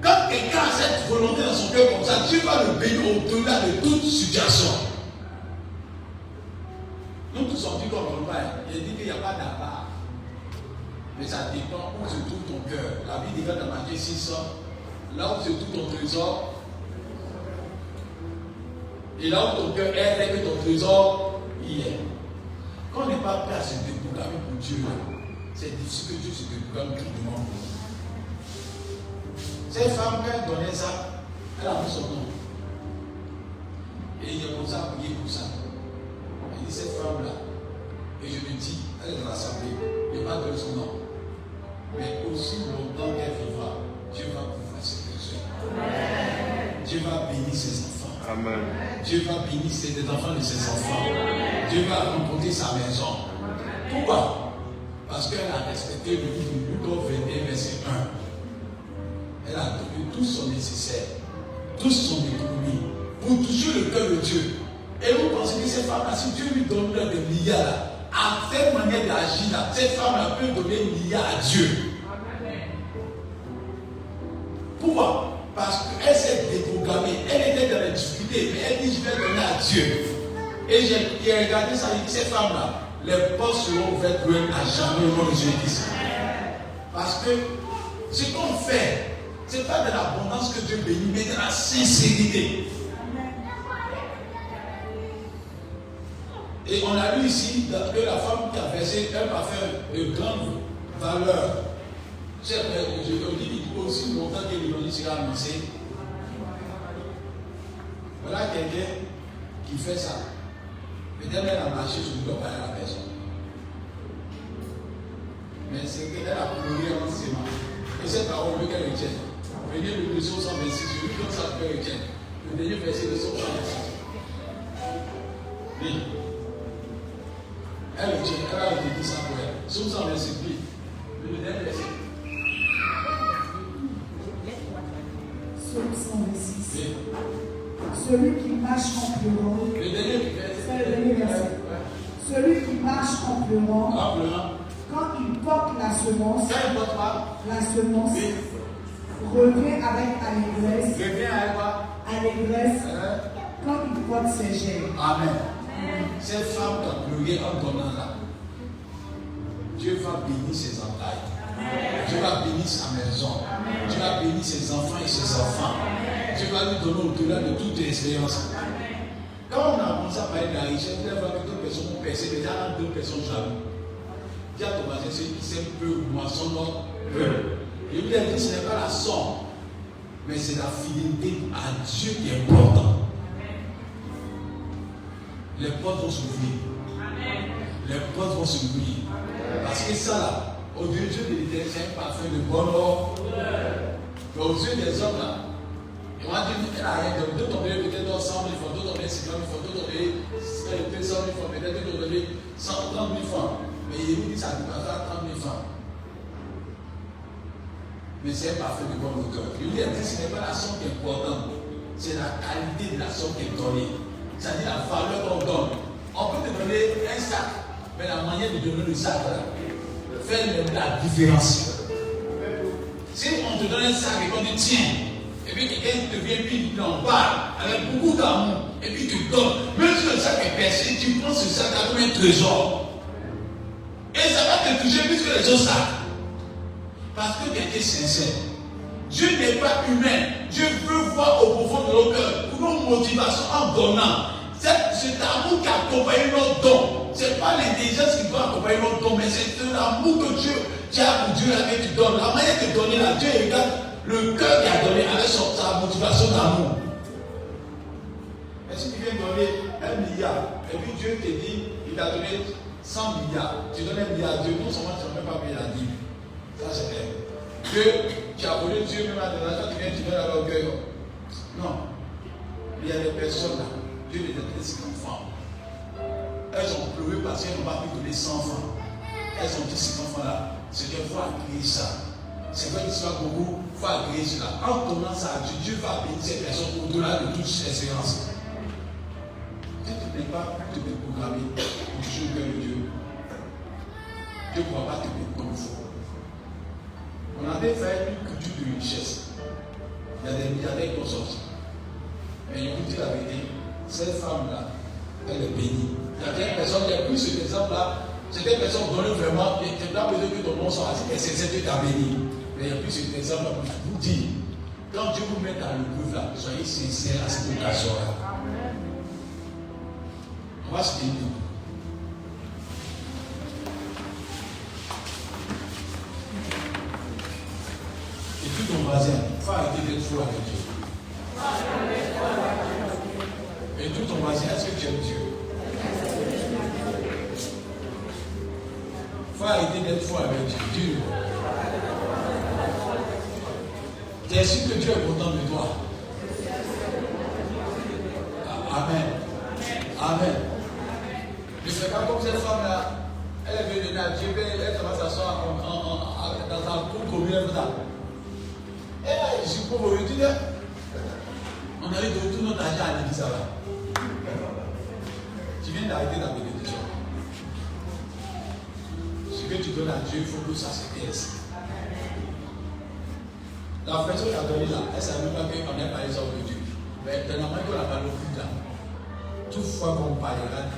Quand quelqu'un a cette volonté dans son cœur comme ça, Dieu va le bénir au-delà de toute situation. Nous tous on dit qu'on ne va pas. Il dit qu'il n'y a pas d'appart. Mais ça dépend où se trouve ton cœur. La Bible dit dans Matthieu 6, là où se trouve ton trésor, et là où ton cœur est, c'est que ton trésor y est. Quand on n'est pas prêt à se déprogrammer pour Dieu, c'est difficile que Dieu se déprogramme grandement pour nous. Cette femme, quand elle donnait ça, elle a mis son nom. Et il a commencé à prier pour ça. Elle dit, cette femme-là, Et je me dis, elle est dans l'assemblée, il n'y a pas de son nom. Mais aussi longtemps qu'elle vivra, Dieu va pouvoir ses besoins. Dieu va bénir ses enfants. Amen. Dieu va bénir les enfants de ses enfants. Dieu va remporter sa maison. Pourquoi? Parce qu'elle a respecté le livre de Luc 21, verset 1. Elle a donné tout son nécessaire, toute son économie, pour toucher le cœur de Dieu. Et vous pensez que cette femme-là, si Dieu lui donne des milliards, là, à cette manière d'agir, là, cette femme-là peut donner des milliards à Dieu. Pourquoi? Parce qu'elle s'est déprogrammée, elle était dans les difficultés, mais elle dit je vais donner à Dieu. Et j'ai regardé ça, cette femme-là, les portes seront ouvertes pour elle à jamais au nom de Jésus-Christ. Parce que ce qu'on fait, ce n'est pas de l'abondance que Dieu bénit, mais de la sincérité. Et on a lu ici que la femme qui a versé un parfum de grande valeur. Je dis aussi longtemps que l'évangile sera annoncé. Voilà quelqu'un qui fait ça. Peut-être elle a marché sur le dos par la personne. Mais c'est qu'elle a pleuré en ses mains. Et cette parole veut qu'elle retienne. Venez le verset 126, je lui donne ça pour qu'elle retienne. Le dernier verset de 126. Oui. Elle retient, elle a dit ça pour elle. 126, oui. Le dernier verset. Psaume 126. Oui. Celui qui marche en pleurant. Le dernier verset. Celui qui marche en pleurant. En pleurant. Quand il porte la semence. Quand il porte pas. La semence. Oui. Revient avec allégresse. Revient avec quoi? Allégresse. Quand il porte ses gemmes. Amen. Cette femme qui a pleuré en donnant là, Dieu va bénir ses entailles. Dieu va bénir sa maison. Dieu va bénir ses enfants et ses enfants. Dieu va lui donner au-delà de toute expérience. Quand on a commencé à parler de la richesse, vous allez voir que deux personnes ont percé, déjà deux personnes jalouses. Dis à ton voisin, celui qui sème peu, moisson peu. Et vous avez dit, ce n'est pas la somme, mais c'est la fidélité à Dieu qui est important. Les portes vont s'ouvrir. Les portes vont s'ouvrir. Parce que ça là, aux yeux de l'Éternel, c'est un parfum de bonne or. Mais aux yeux des hommes là, ils vont dire, elle a rien donné. D'autres ont donné peut-être 100 000 francs, d'autres ont donné 50 000 francs, d'autres ont donné 200 000 francs, peut-être d'autres ont donné 130 000 francs. Mais il vous dit ça ne pas faire 30 000 francs. Mais c'est un parfum de bonne odeur. Il dit, ce n'est pas la somme qui est importante, c'est la qualité de la somme qui est donnée. C'est-à-dire la valeur qu'on donne. On peut te donner un sac, mais la manière de donner le sac là, fait la différence. Si on te donne un sac et qu'on dit tiens, et puis quelqu'un te vient puis il en parle avec beaucoup d'amour, et puis tu donnes, même si le sac est percé, tu prends ce sac là comme un trésor. Et ça va te toucher plus que les autres sacs. Parce que tu es sincère. Dieu n'est pas humain. Dieu veut voir au profond de nos cœurs pour nos motivations en donnant. C'est l'amour qui accompagne nos dons. Ce n'est pas l'intelligence qui doit accompagner nos dons, mais c'est l'amour que Dieu a pour Dieu là que tu donnes. La manière de donner là, Dieu regarde le cœur qui a donné avec sa motivation d'amour. Et si tu viens donner 1 milliard, et puis Dieu te dit, il t'a donné 100 milliards, tu donnes 1 milliard à Dieu, non seulement tu n'as même pas payé la dîme. Ça c'est clair. Dieu, tu as volé Dieu même à de l'argent, tu viens, tu donnes à l'orgueil. Non. Il y a des personnes là, Dieu les a donné 50 francs. Elles ont pleuré parce qu'elles n'ont pas pu donner 100 francs. Elles ont dit 50 francs là, c'est qu'il faut agréer ça. C'est vrai qu'il soit beaucoup, il faut agréer cela. En donnant ça à Dieu, Dieu va bénir ces personnes au-delà de toute expérience. Si tu n'es pas te déprogrammer pour toucher le cœur de Dieu, Dieu ne pourra pas te bénir comme il faut. On avait fait une culture de richesse. Il y a des milliardaires qui ont sorti. Mais je vous dis la vérité, cette femme-là, elle est bénie. Il y a des personnes qui ont pris cet exemple-là. Certaines personnes donnent vraiment, tu n'as pas besoin que ton nom soit assis, c'est que tu as béni. Mais il y a plus cet exemple-là pour vous dire, quand Dieu vous met dans l'épreuve là, soyez sincères à cette occasion-là. On va se dire. Et tout ton voisin, il faut arrêter d'être fou avec Dieu. Et tout ton voisin, est-ce que tu aimes Dieu? faut arrêter d'être fou avec Dieu. Tu es sûr que Dieu est content de toi. Amen. Amen. Je ne sais pas comme cette femme-là, elle est venue à Dieu, elle commence à s'asseoir dans un cours commun. Et là, je suis pauvre, je dis, on a eu de tout notre argent à l'église, ça va. Tu viens d'arrêter la bénédiction. Ce que tu donnes à Dieu, il faut que ça se taise. La personne qui a donné là, elle ne savait même pas qu'on a parlé ça aujourd'hui. Mais tellement qu'on n'a pas le plus tard. Toutefois qu'on parlera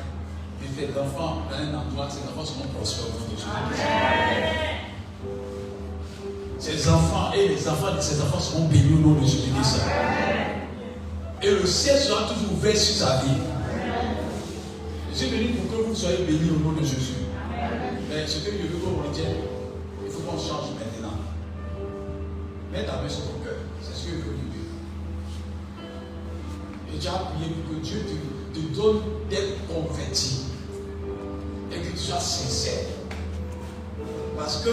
de tes enfants dans un endroit, ces enfants seront prospères au nom de Jésus. Ces enfants et les enfants de ces enfants seront bénis au nom de Jésus-Christ. Et le ciel sera toujours ouvert sur sa vie. Je suis venu pour que vous soyez bénis au nom de Jésus. Mais ce que je veux qu'on retienne, il faut qu'on change maintenant. Mets ta main sur ton cœur. C'est ce que je veux lui dire. Et tu as prié pour que Dieu te donne d'être converti. Et que tu sois sincère. Parce que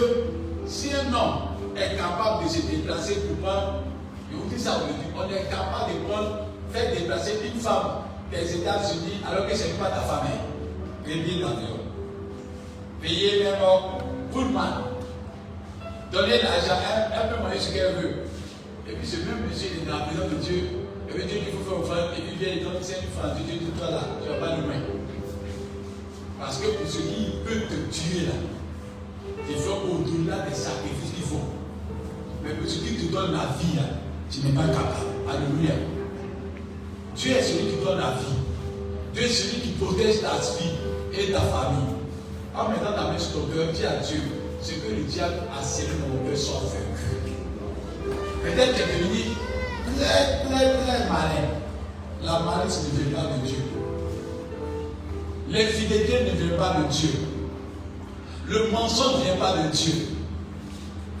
si un homme est capable de se déplacer pour prendre, je vous dis ça aujourd'hui, on est capable de prendre, faire déplacer une femme des États-Unis alors que ce n'est pas ta famille. Réveiller l'avion. Payer même Pullman. Donner l'argent, elle peut manger ce qu'elle veut. Et puis ce même monsieur est dans la présence de Dieu. Et puis Dieu dit qu'il faut faire offrande. Et puis vient et donne 5 000 francs. Dieu dit toi là, tu ne vas pas nous mettre. Parce que pour ce qui peut te tuer là, il faut au-delà des sacrifices qu'il faut. Mais pour ce qui te donne la vie là, tu n'es pas capable. Alléluia. Dieu est celui qui donne la vie. Dieu est celui qui protège ta vie et ta famille. En mettant ta main sur ton cœur, dis à Dieu, ce que le diable a scellé dans mon cœur soit vaincu. Peut-être que tu es devenu très malin. La malice ne vient pas de Dieu. L'infidélité ne vient pas de Dieu. Le mensonge ne vient pas de Dieu.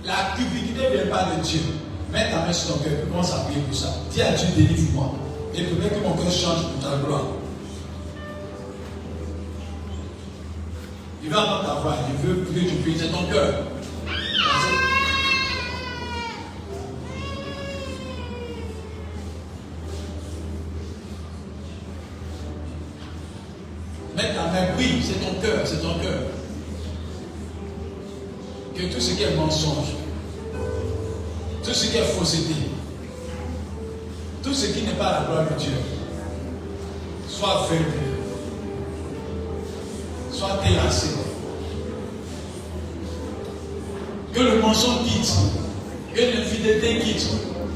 La cupidité ne vient pas de Dieu. Mets ta main sur ton cœur, commence à prier pour ça. Dis à Dieu, délivre-moi. Et permets que mon cœur change pour ta gloire. Il va entendre ta voix. Il veut que tu pries. C'est ton cœur. Mets ta main. Oui, c'est ton cœur. C'est ton cœur. Que tout ce qui est mensonge, tout ce qui est fausseté, tout ce qui n'est pas la gloire de Dieu, soit vaincu, soit terrassé. Que le mensonge quitte, que l'infidélité quitte,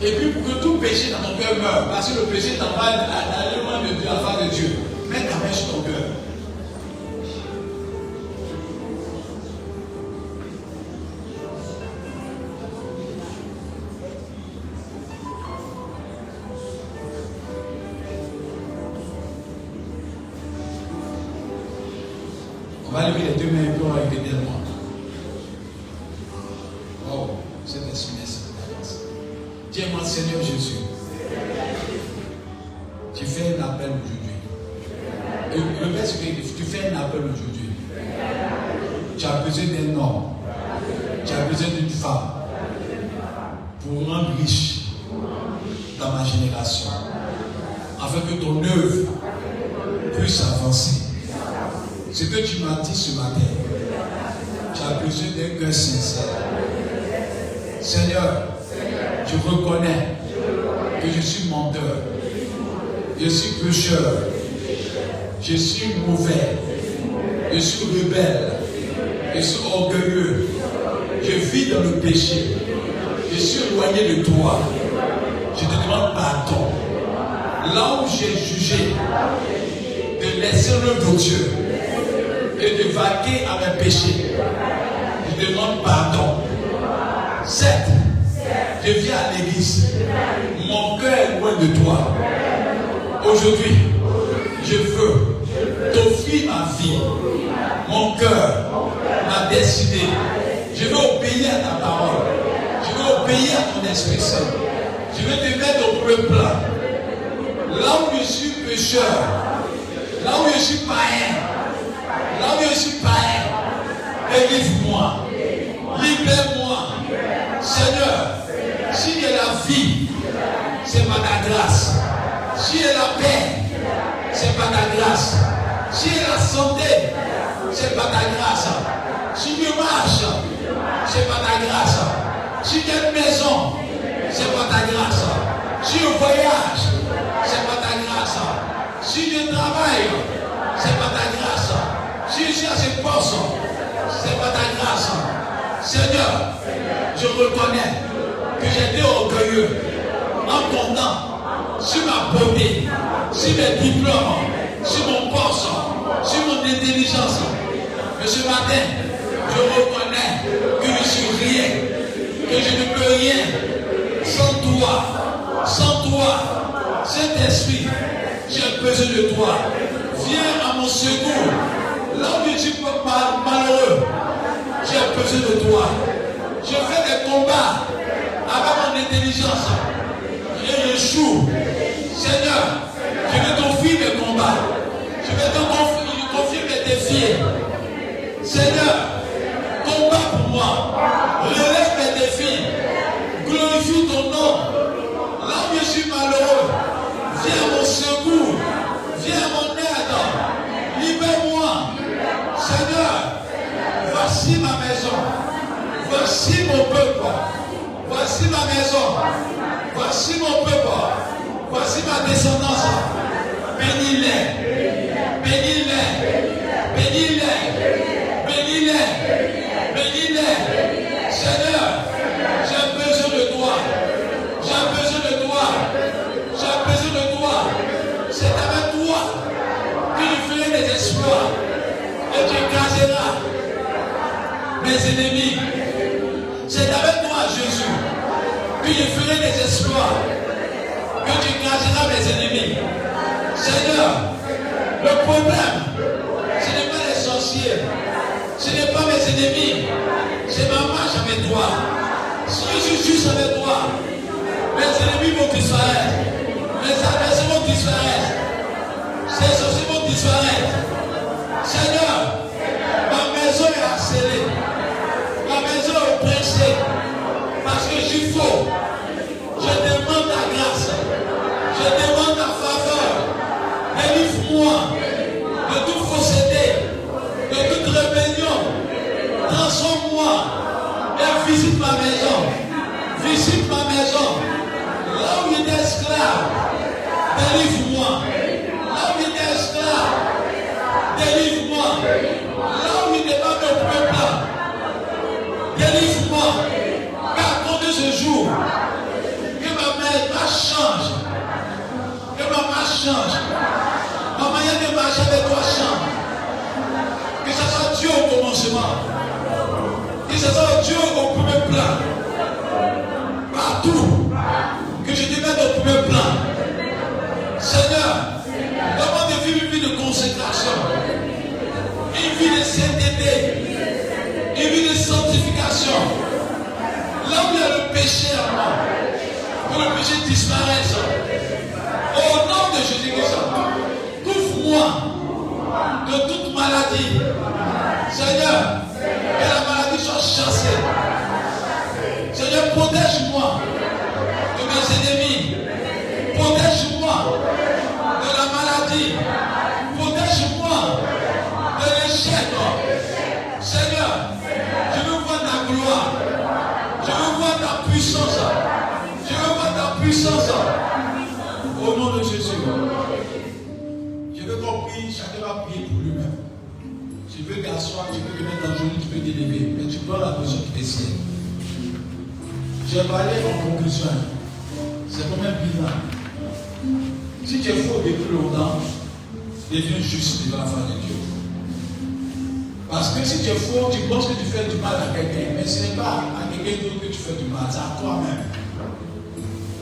et puis pour que tout péché dans ton cœur meure, parce que le péché t'envoie à aller loin de Dieu, à la face de Dieu. Mets ta main sur ton cœur. On va lever les deux mains et puis on va écouter moi. Oh, c'est un SMS. Dis-moi, Seigneur Jésus, tu fais un appel aujourd'hui. Le verset que tu fais un appel aujourd'hui. Tu as besoin d'un homme. Tu as besoin d'une femme pour rendre riche dans ma génération. Afin que ton œuvre puisse avancer. Ce que tu m'as dit ce matin, tu as besoin d'un cœur sincère. Seigneur, je reconnais que je suis menteur, je suis pécheur, je suis mauvais, je suis rebelle, je suis orgueilleux, je vis dans le péché, je suis éloigné de toi. Je te demande pardon. Là où j'ai jugé de laisser l'œuvre de Dieu et de vaquer à mes péchés, je demande pardon. Certes, je viens à l'église, mon cœur est loin de toi. Aujourd'hui, je veux t'offrir ma vie, mon cœur, ma destinée. Je veux obéir à ta parole. Je veux obéir à ton Esprit Saint. Je veux te mettre au premier plan. Là où je suis pécheur, là où je suis païen, là où je suis païen, Délivre-moi. Libère-moi. Seigneur, s'il y a la vie, c'est par ta grâce. S'il y a la paix, c'est par ta grâce. S'il y a la santé, c'est par ta grâce. Si je marche, c'est par ta grâce. Si j'ai une maison, c'est par ta grâce. Si je voyage, c'est par ta grâce. Si je travaille, c'est par ta grâce. Si je suis à ce poste, c'est par ta grâce. Seigneur, je reconnais que j'étais orgueilleux en comptant sur ma beauté, sur mes diplômes, sur mon poste, sur mon intelligence. Mais ce matin, je reconnais que je suis rien, que je ne peux rien sans toi. Sans toi, Saint-Esprit, j'ai besoin de toi. Viens à mon secours. Là où je suis malheureux, j'ai besoin de toi. Je fais des combats avec mon intelligence. Et je joue. Seigneur, je vais t'offrir mes combats. Je vais te confier mes défis. Seigneur, combat pour moi. Relève mes défis. Glorifie ton nom. Là où je suis malheureux, viens à mon secours. Viens à mon aide. Libère-moi. Seigneur, voici ma maison. Voici mon peuple. Voici ma maison. Voici mon peuple. Voici ma descendance. Bénis-les. Bénis-les. Bénis-les. Bénis-les. Bénis-les. Seigneur, j'ai besoin de toi. J'ai besoin de toi. J'ai besoin de toi. C'est avec toi que je ferai des exploits. Et tu écraseras mes ennemis. C'est avec toi, Jésus, que je ferai des exploits. Que tu écraseras mes ennemis. Seigneur, le problème, ce n'est pas les sorciers. Ce n'est pas mes ennemis. C'est ma marche avec toi. Si je suis juste avec toi, mes ennemis vont disparaître. Mes adversaires vont disparaître. Ces sorciers vont disparaître. Seigneur, ma maison est harcelée. Ma maison est oppressée. Parce que je suis faux. Je demande ta grâce. Je demande ta faveur. Délivre-moi de toute fausseté, de toute rébellion. Transforme-moi et visite ma maison. Visite ma maison. Là où il est esclave, délivre-moi. Là où il est esclave, délivre-moi. Là où il n'est pas mon peuple, délivre-moi. Car compte ce jour, que ma marche change. Que ma marche change. Ma manière de marcher avec toi change. Que ce soit Dieu au commencement. Que ce soit Dieu au premier plan. Partout. Que je te mette au premier plan. Seigneur, donne-moi de vivre une vie de consécration. Une vie de sainteté. Une vie de sanctification. Là où il y a le péché en moi, que le péché disparaisse. Au nom de Jésus-Christ, couvre-moi de toute maladie. Seigneur, que la maladie soit chassée. Seigneur, protège-moi de mes ennemis. Protège-moi de la maladie. Protège-moi de l'échec. Seigneur, je veux voir ta gloire. Je veux voir ta puissance. Je veux voir ta puissance. Au nom de Jésus. Je veux qu'on prie, chacun va prier pour lui-même. Tu veux t'asseoir, tu peux te mettre en genou, tu peux t'élever. Mais tu prends la personne qui t'essaie. J'ai parlé en conclusion. C'est comme un bilan. Si tu es faux depuis longtemps, deviens juste devant la face de Dieu. Parce que si tu es faux, tu penses que tu fais du mal à quelqu'un, mais ce n'est pas à quelqu'un d'autre que tu fais du mal, c'est à toi-même.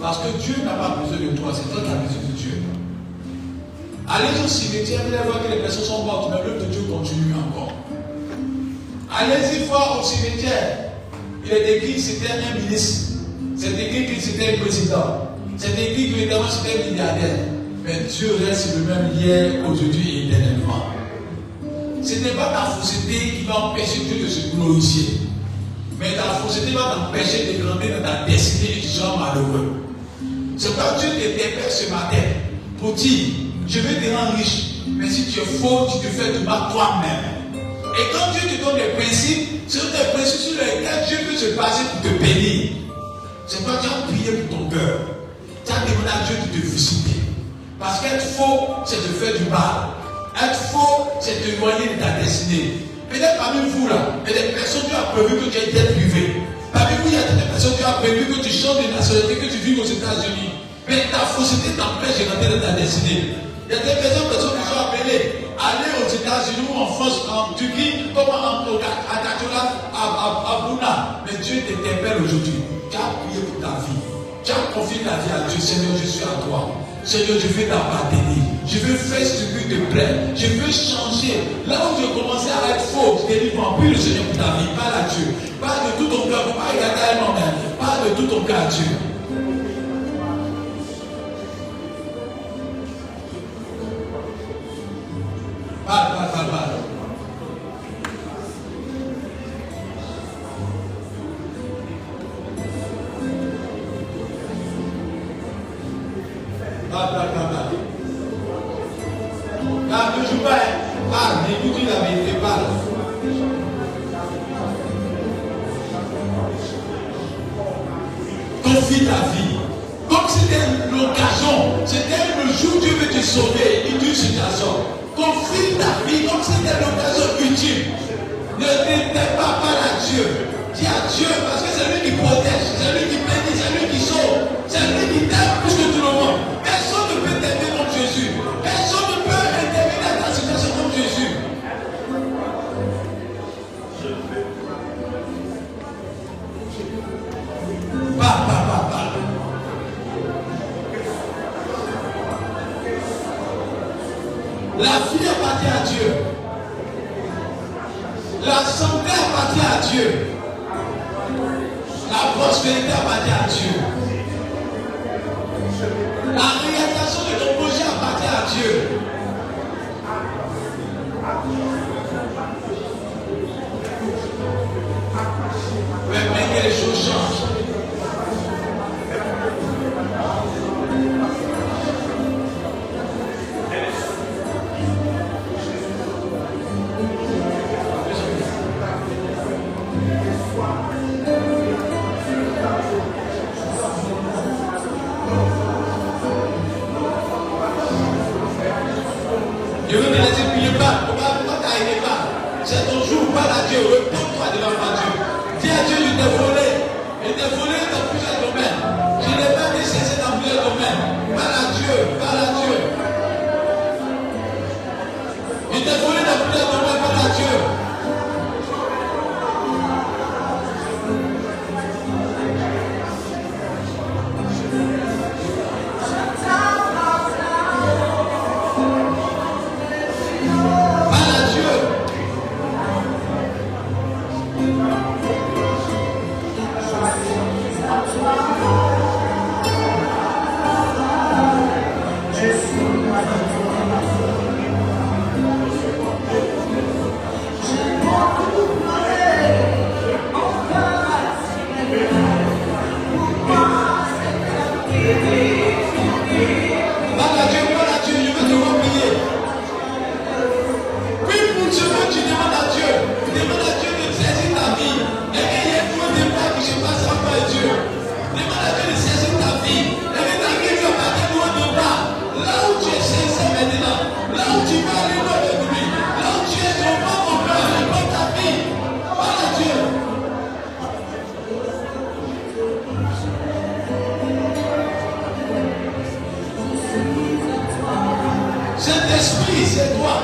Parce que Dieu n'a pas besoin de toi, c'est toi qui as besoin de Dieu. Allez au cimetière, vous allez voir que les personnes sont mortes, mais l'œuvre de Dieu continue encore. Allez-y voir au cimetière. Il est écrit que c'était un ministre. C'est écrit que c'était un président. C'est écrit que évidemment c'était un milliardaire. Mais Dieu reste le même hier, aujourd'hui et éternellement. Ce n'est pas ta fausseté qui va empêcher Dieu de se glorifier. Mais ta fausseté va t'empêcher de grandir dans ta destinée et tu seras malheureux. C'est pourquoi Dieu t'interpelle ce matin pour dire, je vais te rendre riche, mais si tu es faux, tu te fais du mal toi-même. Et quand Dieu te donne des principes, ce sont des principes sur lesquels Dieu veut se baser pour te bénir. C'est pourquoi tu as prié pour ton cœur. Tu as demandé à Dieu de te visiter. Parce qu'être faux, c'est te faire du mal. Être faux, c'est t'éloigner de ta destinée. Peut-être parmi vous là, il y a des personnes qui ont prévu que tu aies été privé. Parmi vous, il y a des personnes qui ont prévu que tu changes de nationalité, que tu vives aux États-Unis. Mais ta fausseté t'empêche de rentrer dans ta destinée. Il y a des personnes qui sont appelées à aller aux États-Unis ou en France, en Turquie, comme à Katola, à Bouna. Mais Dieu t'interpelle aujourd'hui. Tu as prié pour ta vie. Tu as confié ta vie à Dieu. Seigneur, je suis à toi. Seigneur, je veux t'appartenir. Je veux faire ce qui te plaît. Je veux changer. Là où je commençais à être faux, je t'ai dit, prie le Seigneur pour ta vie. Parle à Dieu. Parle de tout ton cœur. Pas regarder à moi-même. Parle de tout ton cœur à Dieu. Parle. Ne joue pas, parle, écoute la vérité, parle. Confie ta vie. Comme c'était l'occasion, c'était le jour où Dieu veut te sauver d'une situation. Confie ta vie comme c'était l'occasion utile. Ne t'étais pas à Dieu. Dis à Dieu parce que c'est lui qui protège, c'est lui qui bénit, c'est lui qui sauve, c'est lui qui t'aime plus que tout le monde. Personne ne peut t'aimer comme Jésus. Personne ne peut intervenir dans ta situation comme Jésus. La vie appartient à Dieu. La santé appartient à Dieu. La prospérité appartient à Dieu. La réalisation de ton projet appartient à Dieu. Mais que les choses changent. Je veux te laisser prier pas. Pourquoi t'arrives pas? C'est ton jour, parle à Dieu. Repose-toi devant Dieu. Dis à Dieu, je t'ai volé. Je t'ai volé dans plusieurs domaines. Je n'ai pas nécessaire dans plusieurs domaines. Parle à Dieu, parle à Dieu. Je t'ai volé dans plusieurs domaines, parle à Dieu. Saint-Esprit, c'est toi.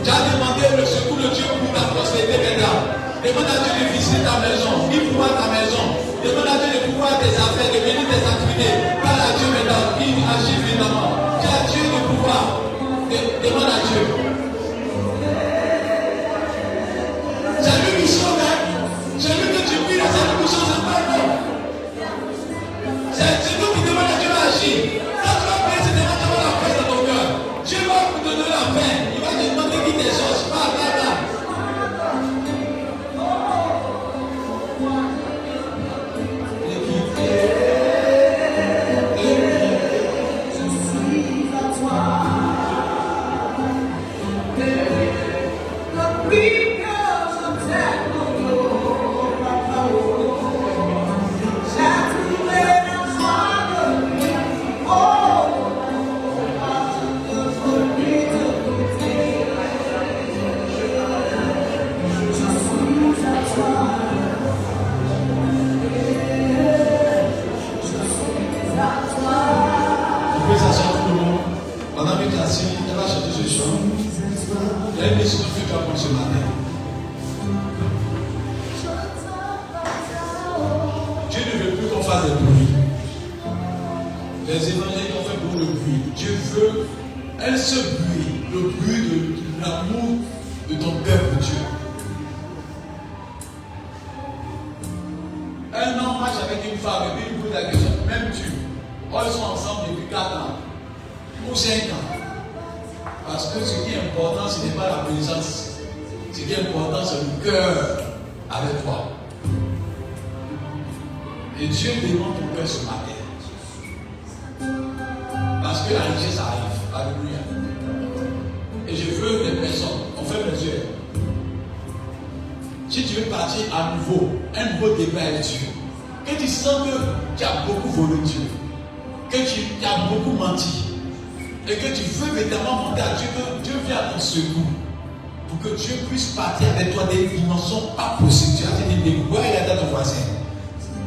Tu as demandé le secours de Dieu pour ta prospérité maintenant. Demande à Dieu de visiter ta maison, il pourra ta maison. Demande à Dieu de pouvoir tes affaires, de venir tes activités. Par la à Dieu maintenant. Il agit maintenant. Tu as Dieu de pouvoir. Demande à Dieu. C'est lui qui sauve. C'est lui que tu pries là. C'est lui qui sauve. C'est pas bon. C'est nous qui demande à Dieu d'agir. Quand tu vas prier, c'est déjà d'avoir la paix dans ton cœur. Dieu va vous donner la paix. Il va te demander qui des choses. Pas là.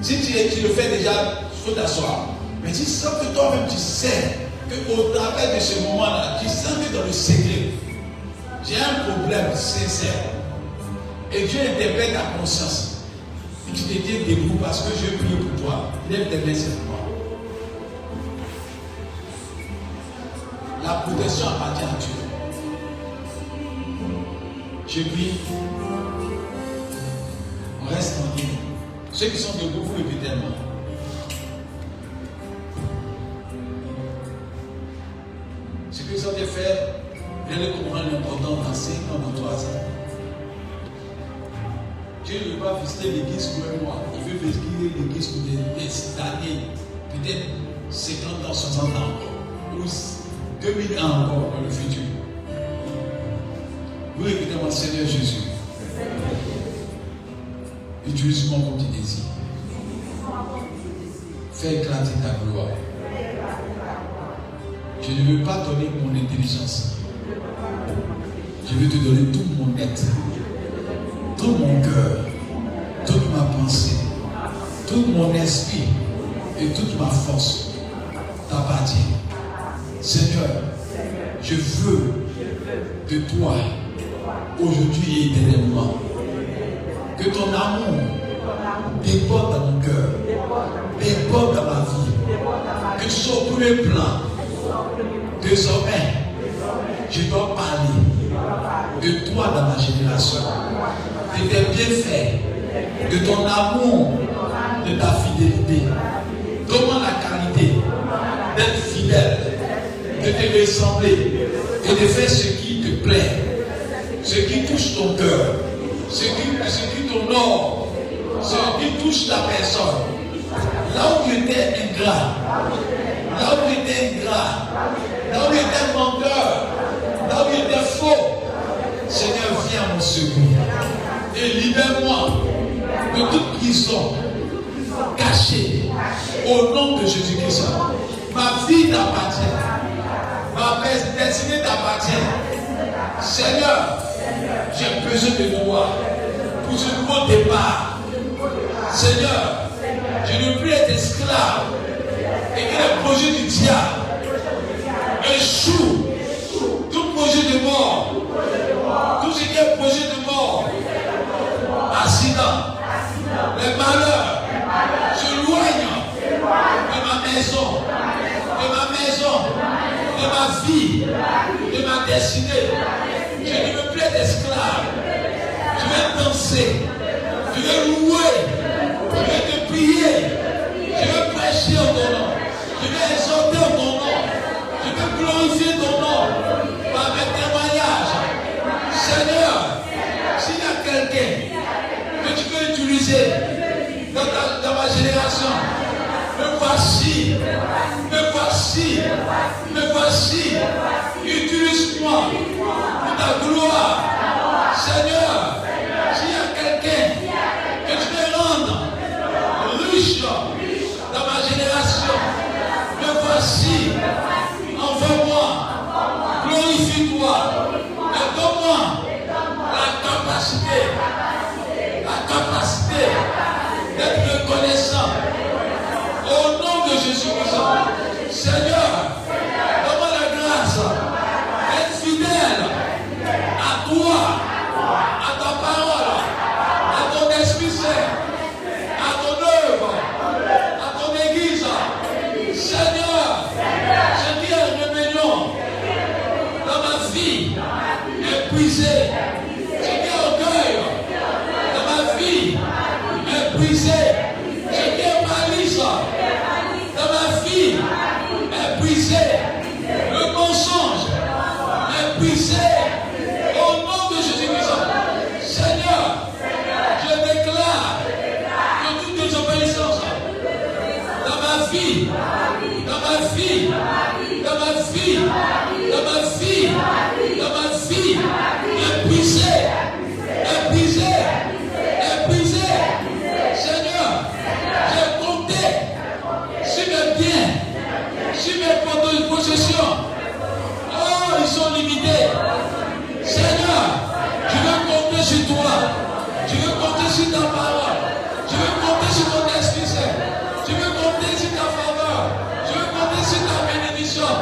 Si tu le fais déjà, il faut t'asseoir. Mais si sens que toi-même tu sais qu'au travers de ce moment-là, tu sens que dans le secret, j'ai un problème sincère. Et Dieu interpelle ta conscience. Et tu te dis debout parce que je prie pour toi. Lève tes mains cette fois. La protection appartient à Dieu. Je prie. On reste en ligne. Ceux qui sont debout, vous évidemment. Ce que vous avez fait, vous allez comprendre l'important dans 5 ans, dans 3 ans. Dieu ne veut pas visiter l'église pour un mois. Il veut visiter l'église pour des années. Peut-être 50 ans, 60 ans encore. Ou 2000 ans encore dans le futur. Vous écoutez-moi, Seigneur Jésus. Utilise-moi comme tu désires. Fais éclater ta gloire. Je ne veux pas donner mon intelligence. Je veux te donner tout mon être, tout mon cœur, toute ma pensée, tout mon esprit et toute ma force t'appartient. Seigneur, je veux que toi, aujourd'hui et éternellement, que ton amour déborde dans mon cœur, déborde dans ma vie, que tu sois au premier plan. Désormais, je dois parler de toi dans ma génération, de tes bienfaits, de ton amour, de ta fidélité. Donne-moi la qualité d'être fidèle, de te ressembler et de faire ce qui te plaît, ce qui touche ton cœur. Ce qui t'honore, ce qui touche ta personne. Là où j'étais ingrat, là où j'étais menteur, là où j'étais faux, Seigneur, viens à mon secours et libère-moi de toute prison cachée au nom de Jésus-Christ. Ma vie t'appartient, ma destinée t'appartient. Seigneur, j'ai besoin de toi pour ce nouveau départ. Seigneur, je ne veux plus être esclave et que les projets du diable échouent. Tout projet de mort, tout ce qui est projet de mort, accident, les malheurs s'éloignent de ma maison, ma destinée. Je ne veux plus être esclave. Je vais danser. Je vais louer. Je vais te prier. Je vais prêcher en ton nom. Je vais exhorter en ton nom. Je vais glorifier ton nom par mes témoignages. Seigneur, s'il y a quelqu'un que tu peux utiliser dans ma génération, me voici, me voici, me voici. Utilise-moi pour ta gloire. Seigneur, s'il y a quelqu'un que tu peux rendre riche dans ma génération, me voici. Envoie-moi, glorifie-toi, et donne-moi la capacité d'être reconnaissant au nom de Jésus-Christ. Seigneur, donne-moi la grâce d'être fidèle à toi, à ta parole, à ton Esprit Saint, à ton œuvre, à ton Église. Seigneur, ce qui est rébellion dans ma vie épuisé, ce qui est orgueil dans ma vie épuisé, ce qui est malice dans ma vie épuisé, le mensonge épuisé, au nom de Jésus-Christ. Seigneur, je déclare que toute désobéissance dans ma vie, dans ma vie, dans ma vie, dans ma vie, dans ma vie, épuisé, épuisé, épuisé. Seigneur, j'ai compté sur mes biens, sur mes possessions. Oh, ils sont limités. Seigneur, je veux compter sur toi. Je veux compter sur ta parole. Je veux compter sur ton Esprit Saint. Je veux compter sur ta faveur. Je veux compter sur ta bénédiction.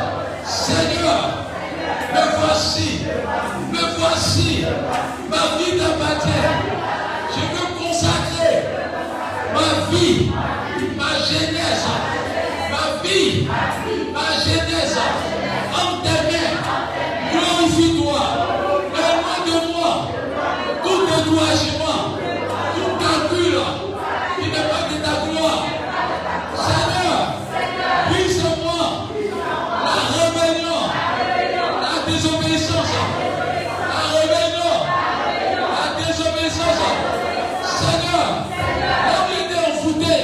Seigneur, me voici. Me voici. Ma vie t'appartient. Je veux consacrer ma vie, ma jeunesse, ma vie, ma jeunesse en tes mains. Glorifie-toi. Donne-moi de moi tout dédommagement, tout calcul qui n'est pas de ta gloire. Seigneur, brise-moi la rébellion, la désobéissance, la rébellion, la désobéissance. Seigneur, l'habilité envoûtée,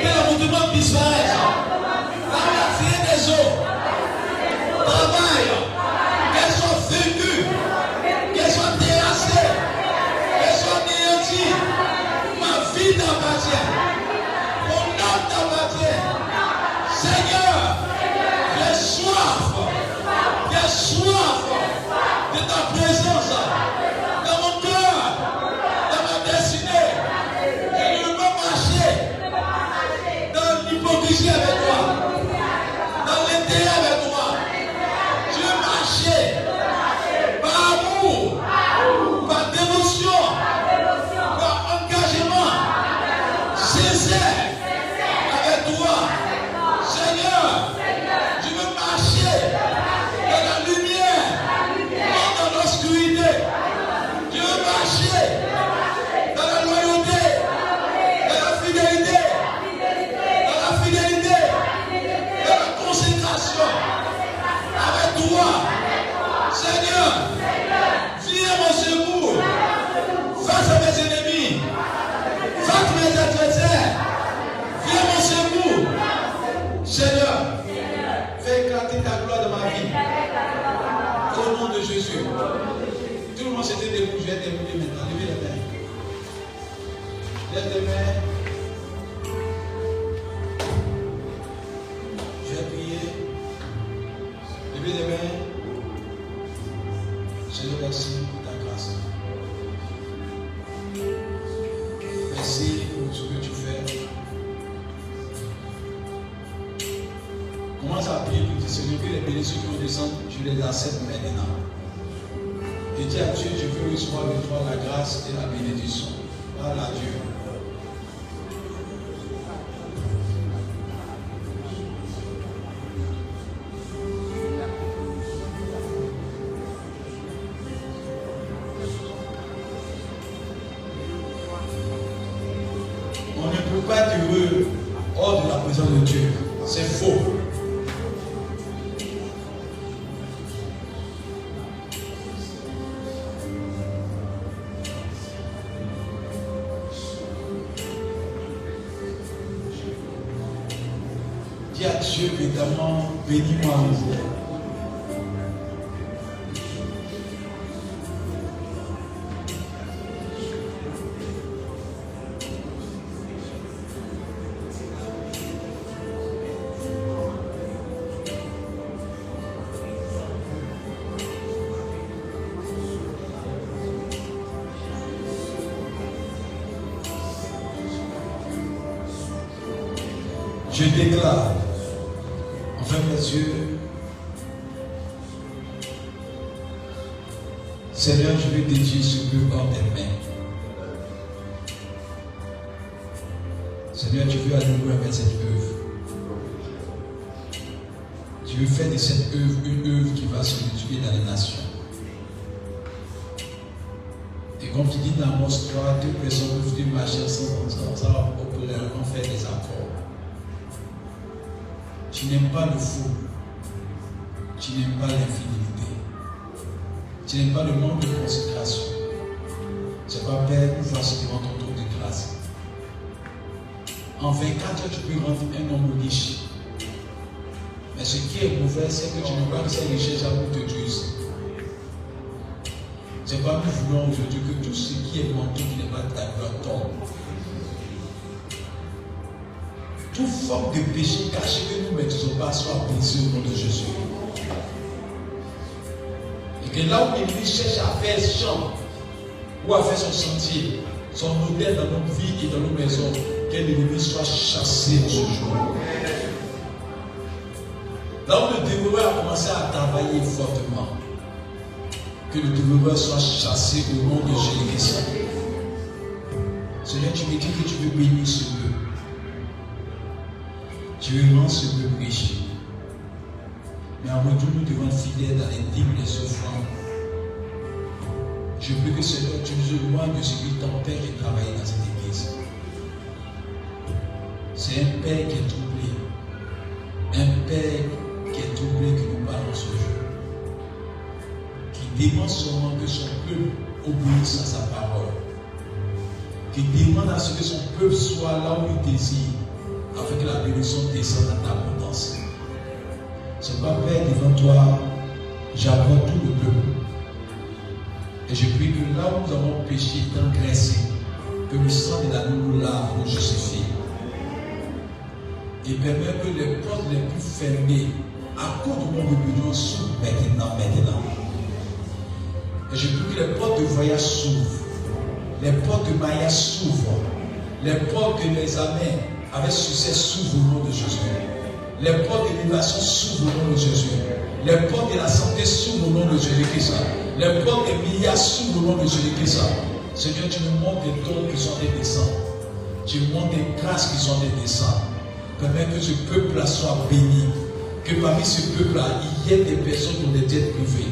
que l'envoûtement disparaisse. La des eaux, travail, qu'elles soient vaincues, qu'elles soient terrassées, qu'elles soient anéanties. Ma vie t'appartient. Mon âme t'appartient. Seigneur, j'ai soif de ta présence dans mon cœur, dans ma destinée. Je ne veux pas marcher dans l'hypocrisie avec toi, dans l'intérêt avec toi. Je veux marcher par amour, par dévotion, par engagement sincère avec toi. Seigneur, je veux marcher dans la lumière, non dans l'obscurité. Je veux marcher dans la loyauté, dans la fidélité, dans la consécration avec toi. Seigneur, viens à mon secours face à mes ennemis, face à mes adversaires. Viens à mon secours. Seigneur, fais éclater ta gloire dans ma vie. Au nom de Jésus. Tout le monde s'était debout. Je vais terminer maintenant. Levez les mains. Lève les mains. Je vais prier. Levez les mains. Seigneur, merci pour ta grâce. Merci pour ce que tu fais. Commence à prier pour dire, Seigneur, que les bénédictions qui descendent, je les accepte maintenant. Et dis à Dieu, je veux recevoir de toi la grâce et la bénédiction. Parle à Dieu. peux pas être heureux hors de la présence de Dieu. C'est faux. Dis à Dieu, évidemment, bénis-moi. Je déclare, en ferme les yeux, Seigneur, je vais dédier ce peuple dans tes mains. Seigneur, tu veux aller loin avec cette œuvre. Tu veux faire de cette œuvre une œuvre qui va se multiplier dans les nations. Et comme tu dis dans Amos 3, deux personnes peuvent marcher ensemble, ça va populairement faire des accords. Tu n'aimes pas le faux. Tu n'aimes pas l'infidélité. Tu n'aimes pas le manque de consécration. C'est pas Père, nous voici devant ton trône de grâce. En 24 heures, tu peux rendre un homme riche. Mais ce qui est mauvais, c'est que tu ne vois que ces richesses à bout de Dieu. C'est pas nous voulons aujourd'hui que tout ce qui est menton, qui n'est pas de ta gloire, tombe. Toute forme de péché caché que nous ne maîtrisons pas soit brisée au nom de Jésus. Et que là où l'Église cherche à faire champ ou à faire son sentier, son modèle dans nos vies et dans nos maisons, que l'ennemi soit chassé ce jour. Là où le dévoreur a commencé à travailler fortement, que le dévoreur soit chassé au nom de Jésus-Christ. Seigneur, tu me dis que tu veux bénir ce peuple. Tu veux rendre ce peuple riche. Mais en retour, nous devons être fidèles dans les dîmes et les offrandes. Je prie que Seigneur, tu nous éloignes de celui de ton Père qui travaille dans cette église. C'est un Père qui est troublé. Un Père qui est troublé que nous parlons ce jour. Qui demande seulement que son peuple obéisse à sa parole. Qui demande à ce que son peuple soit là où il désire, afin que la bénédiction descende dans ta abondance. C'est pas Père, devant toi, j'apprends tout le peuple. Et je prie que là où nous avons péché, transgressé, que le sang de l'agneau nous lave, nous justifie. Et permet que les portes les plus fermées, à cause de mon rébellion, s'ouvrent maintenant. Et je prie que les portes de voyage s'ouvrent, les portes de mariage s'ouvrent, les portes que les amens avec succès s'ouvrent au nom de Jésus. Les portes de l'élévation s'ouvrent au nom de Jésus. Les portes de la santé s'ouvrent au nom de Jésus-Christ. Les portes des milliards s'ouvrent au nom de Jésus-Christ. Seigneur, tu me montres des dons qui sont des descends. Tu me montres des grâces qui sont des descends. Permets que ce peuple-là soit béni. Que parmi ce peuple-là, il y ait des personnes qui ont des dettes privées.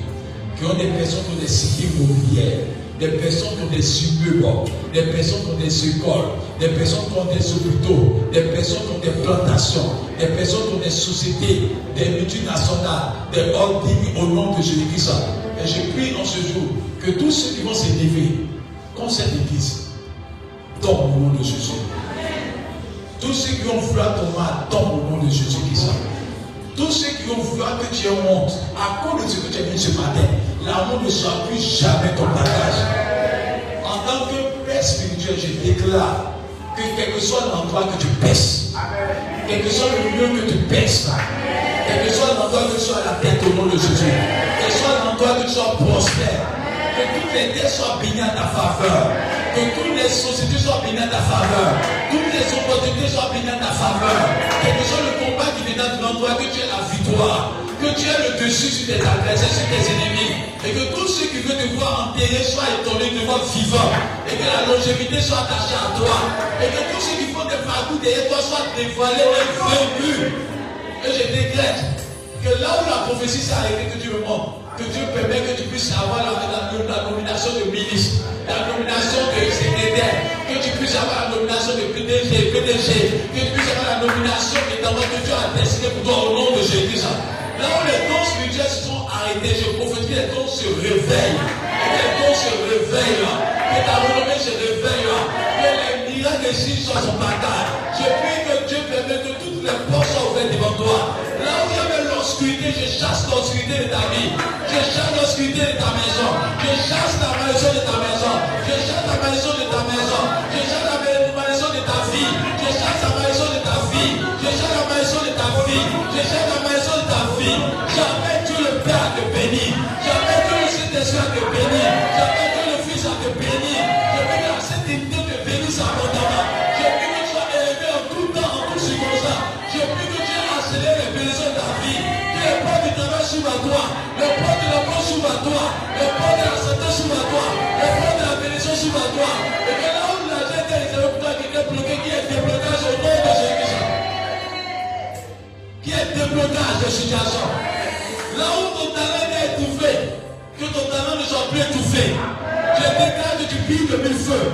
Qui ont des personnes qui ont des sites immobilières. Des personnes qui ont des immeubles, des personnes qui ont des écoles, des personnes qui ont des hôpitaux, des personnes qui ont des plantations, des personnes qui ont des sociétés, des multinationales, des holdings au nom de Jésus-Christ. Et je prie en ce jour que tous ceux qui vont s'élever contre cette église tombent au nom de Jésus. Tous ceux qui ont voulu ton mal tombent au nom de Jésus-Christ. Tous ceux qui ont voulu que tu aies honte à cause de ce que tu as vu ce matin, l'amour ne sera plus jamais ton bagage. En tant que père spirituel, je déclare que quel que soit l'endroit que tu pèses, quel que soit le lieu que tu pèses, quel que soit l'endroit que tu sois à la tête au nom de Jésus, quel que soit l'endroit que tu sois prospère, que toutes les terres soient bénies à ta faveur, que toutes les sociétés soient bénies à ta faveur, toutes les opportunités soient bénies à ta faveur, quel que soit le combat qui vient devant toi, que tu aies la victoire, que tu aies le dessus sur tes adversaires, sur tes ennemis, et que tous ceux qui veulent te voir enterré soient étonnés de voir vivant, et que la longévité soit attachée à toi, et que tous ceux qui font des parcours derrière toi soient dévoilés et vaincus. Et je décrète que là où la prophétie s'est arrêtée, que Dieu me montre, que Dieu permet que tu puisses avoir la nomination de ministre, la nomination de secrétaire, que tu puisses avoir la nomination nomination de PDG, que tu puisses avoir la nomination et d'avoir que Dieu a destiné pour toi au nom de Jésus. Là où les dons spirituels se sont arrêtés, je prophétise que les dons se réveillent. Que les dons se réveillent. Que ta renommée se réveille. Que les miracles ici soient son bagage. Je prie que Dieu permette que toutes les portes soient ouvertes devant toi. Là où il y avait l'obscurité, je chasse l'obscurité de ta vie. Je chasse l'obscurité de ta maison. Je chasse la malédiction de ta maison. Je chasse la malédiction de ta maison. Je chasse la malédiction de ta vie. Je chasse la malédiction de ta vie. Je chasse la malédiction de ta vie. Je chasse la malédiction de ta vie. J'appelle Dieu le Père à te bénir. J'appelle Dieu le Saint-Esprit à te bénir. J'appelle Dieu le Fils à te bénir. Je prie que la Sainte Trinité te bénisse abondamment. Je prie que tu sois élevé en tout temps, en toutes circonstances. Je prie que Dieu accélère les bénédictions de ta vie. Que les portes du travail s'ouvrent à toi. Les portes de l'amour s'ouvrent à toi. Les portes de la santé s'ouvrent à toi. Les portes de la bénédiction s'ouvrent à toi. Et que là où l'argent était réservé pour toi, quelqu'un bloqué, qui est déblocage au nom de Jésus. Qui est déblocage de situation. Là où ton talent est étouffé, que ton talent ne soit plus étouffé. Je déclare que tu brilles de mille feux.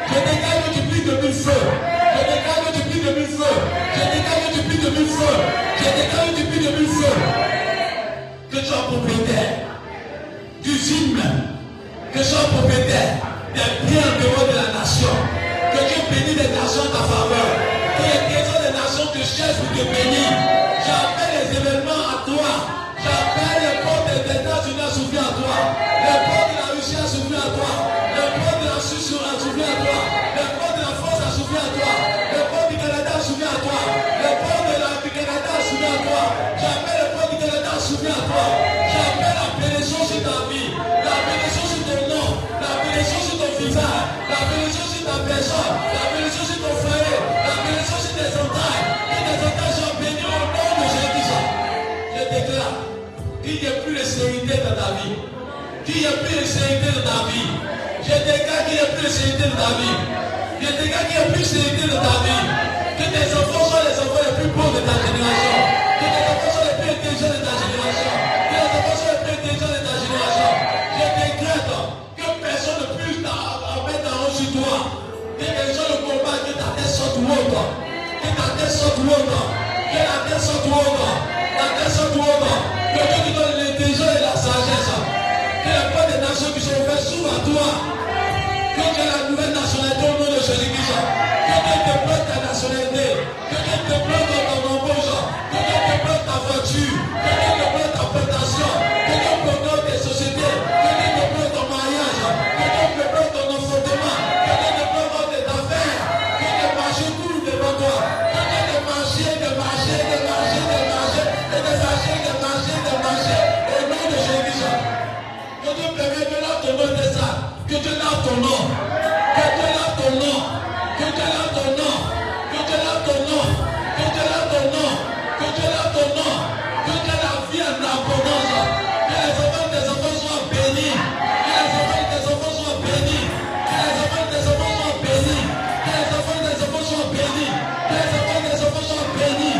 Je déclare que tu brilles de mille feux. Je déclare que tu brilles de mille feux. Je déclare que tu brilles de mille feux. Je déclare que tu brilles de mille feux. Que tu sois propriétaire d'usine, que tu sois propriétaire des biens en dehors de la nation. Que Dieu bénisse les nations en ta faveur. Que les trésors des nations te cherchent pour te bénir. J'appelle les événements à toi. J'appelle les portes des États-Unis à s'ouvrir à toi. Les portes de la Russie à s'ouvrir à toi. Les portes de la Suisse à s'ouvrir à toi. Les portes de la France à s'ouvrir à toi. Les portes du Canada à s'ouvrir à toi. Les portes du Canada à s'ouvrir à toi. J'appelle les portes du Canada à s'ouvrir à toi. J'appelle la bénédiction sur ta vie. La bénédiction sur ton nom. La bénédiction sur ton visage. La bénédiction sur ta personne. La bénédiction sur ton foyer. La bénédiction sur tes entrailles. Que tes entrailles soient bénies au nom de Jésus. Je déclare qu'il n'y ait plus de sérénité dans ta vie. Qu'il n'y ait plus de sérénité dans ta vie. Je déclare qu'il n'y ait plus de sérénité dans ta vie. Je déclare qu'il n'y ait plus de sérénité dans ta vie. Que tes enfants soient les enfants les plus beaux de ta génération. Que tes enfants soient les plus intelligents de ta génération. Que les enfants soient les plus intelligents de ta génération. Je déclare que personne ne puisse mettre en haut sur toi. Que les gens le combattent, que ta tête sorte haute. Que ta tête sorte haute. Que la tête sorte haute. La tête sorte haute. Que Dieu te donne l'intelligence et la sagesse. Que les portes des nations qui sont ouvertes s'ouvrent à toi. Que tu aies la nouvelle nationalité au nom de Jésus-Christ. Que Dieu te bloque ta nationalité. Que Dieu te bloque ton embauche. Que Dieu te bloque ta voiture. Que Dieu te bloque ta plantation. Que Dieu te bloque tes sociétés. Que Dieu te bloque ton mariage. Que Dieu te bloque ton enfantement. Que Dieu te bloque tes affaires. Que tes marchés courent devant toi. Que Dieu te marcher, de marcher, de marcher, de marcher, et de marcher, de marcher, de marcher. Au nom de Jésus. Que Dieu permette que là ton nom est ça. Que Dieu lave ton nom. Que Dieu lave ton nom. Que Dieu lave ton nom. Que Dieu lave ton nom. Que Dieu lave ton nom. Que Dieu lave ton nom. Que Dieu la vie en abondance. Que les enfants de tes enfants soient bénis. Que les enfants de tes enfants soient bénis. Que les enfants de tes enfants soient bénis. Que les enfants de tes enfants soient bénis. Que les enfants de tes enfants soient bénis.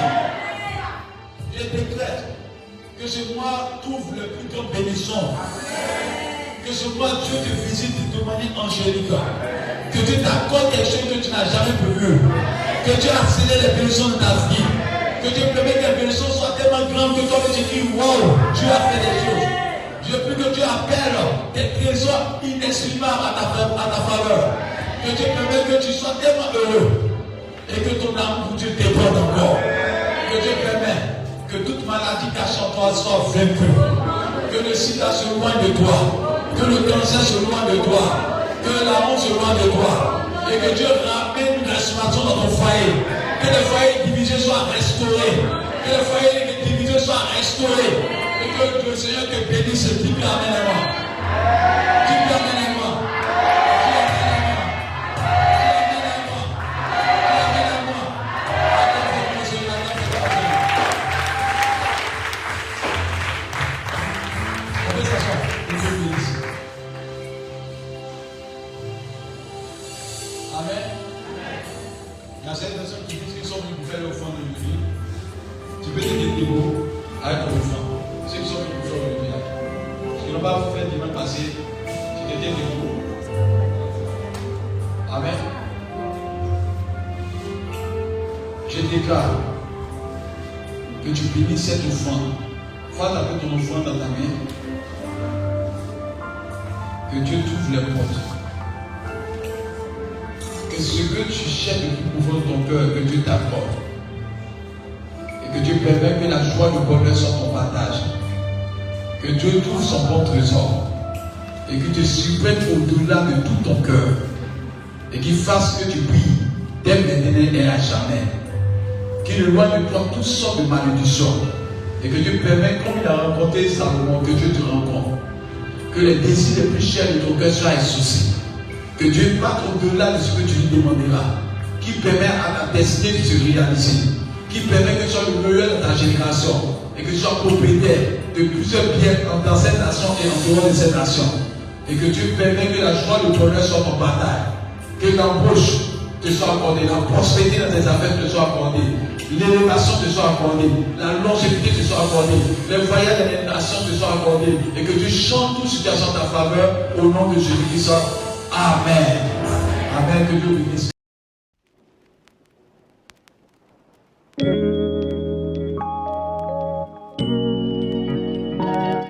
Je déclare que ce mois trouve le plus grande bénédiction. Que ce mois Dieu te visite de manière angélique. Que Dieu t'accorde quelque chose que tu n'as jamais prévu. Que Dieu accélère les bénédictions de ta vie. Que Dieu permette que les bénédictions soient tellement grandes que toi tu dis wow, Dieu a fait des choses. Je prie que Dieu appelle tes trésors inexprimables à ta faveur. Que Dieu permette que tu sois tellement heureux. Et que ton amour pour Dieu déborde encore. Que Dieu permette que toute maladie cachée en toi soit vaincue. Que le sida se loigne de toi. Que le cancer se loin de toi. Que l'amour se loin de toi. Et que Dieu ramène une restauration dans ton foyer. Que le foyer divisé soit restauré. Que le foyer divisé soit restauré. Et que le Seigneur te bénisse. Dis amen à moi. Dis amen à moi. Amen. Il y a certaines personnes qui disent qu'ils sont venus pour faire l'offrande de l'Église. Tu peux te dire debout avec ton offrande. Ceux qui sont venus pour faire l'Église. Ils n'ont pas fait dimanche passé. Tu te tiens debout. Amen. Je déclare que tu bénis cette offrande. Croise avec ton offrande dans ta main. Que Dieu t'ouvre les portes. Que ce que tu cherches le plus profond de ton cœur, que Dieu t'apporte. Et que Dieu permette que la joie du bonheur soit ton partage. Que Dieu trouve son bon trésor. Et qu'il te surprenne au-delà de tout ton cœur. Et qu'il fasse que tu brilles dès maintenant et à jamais. Qu'il éloigne de toi toutes sortes de malédictions. Et que Dieu permette, comme il a rencontré Salomon, que Dieu te rencontre. Que les désirs les plus chers de ton cœur soient exaucés. Que Dieu parte au-delà de ce que tu lui demanderas. Qui permet à ta destinée de se réaliser. Qui permet que tu sois le meilleur de ta génération. Et que tu sois propriétaire de plusieurs biens dans cette nation et en dehors de cette nation. Et que Dieu permet que la joie de ton bonheur soit ton partage. Que l'embauche te soit accordée, la prospérité dans tes affaires te soit accordée, l'élévation te soit accordée, la longévité te soit accordée, les voyages dans les nations te soient accordés, et que tu chantes toute situation en ta faveur au nom de Jésus-Christ. Amen. Amen. Que Dieu bénisse.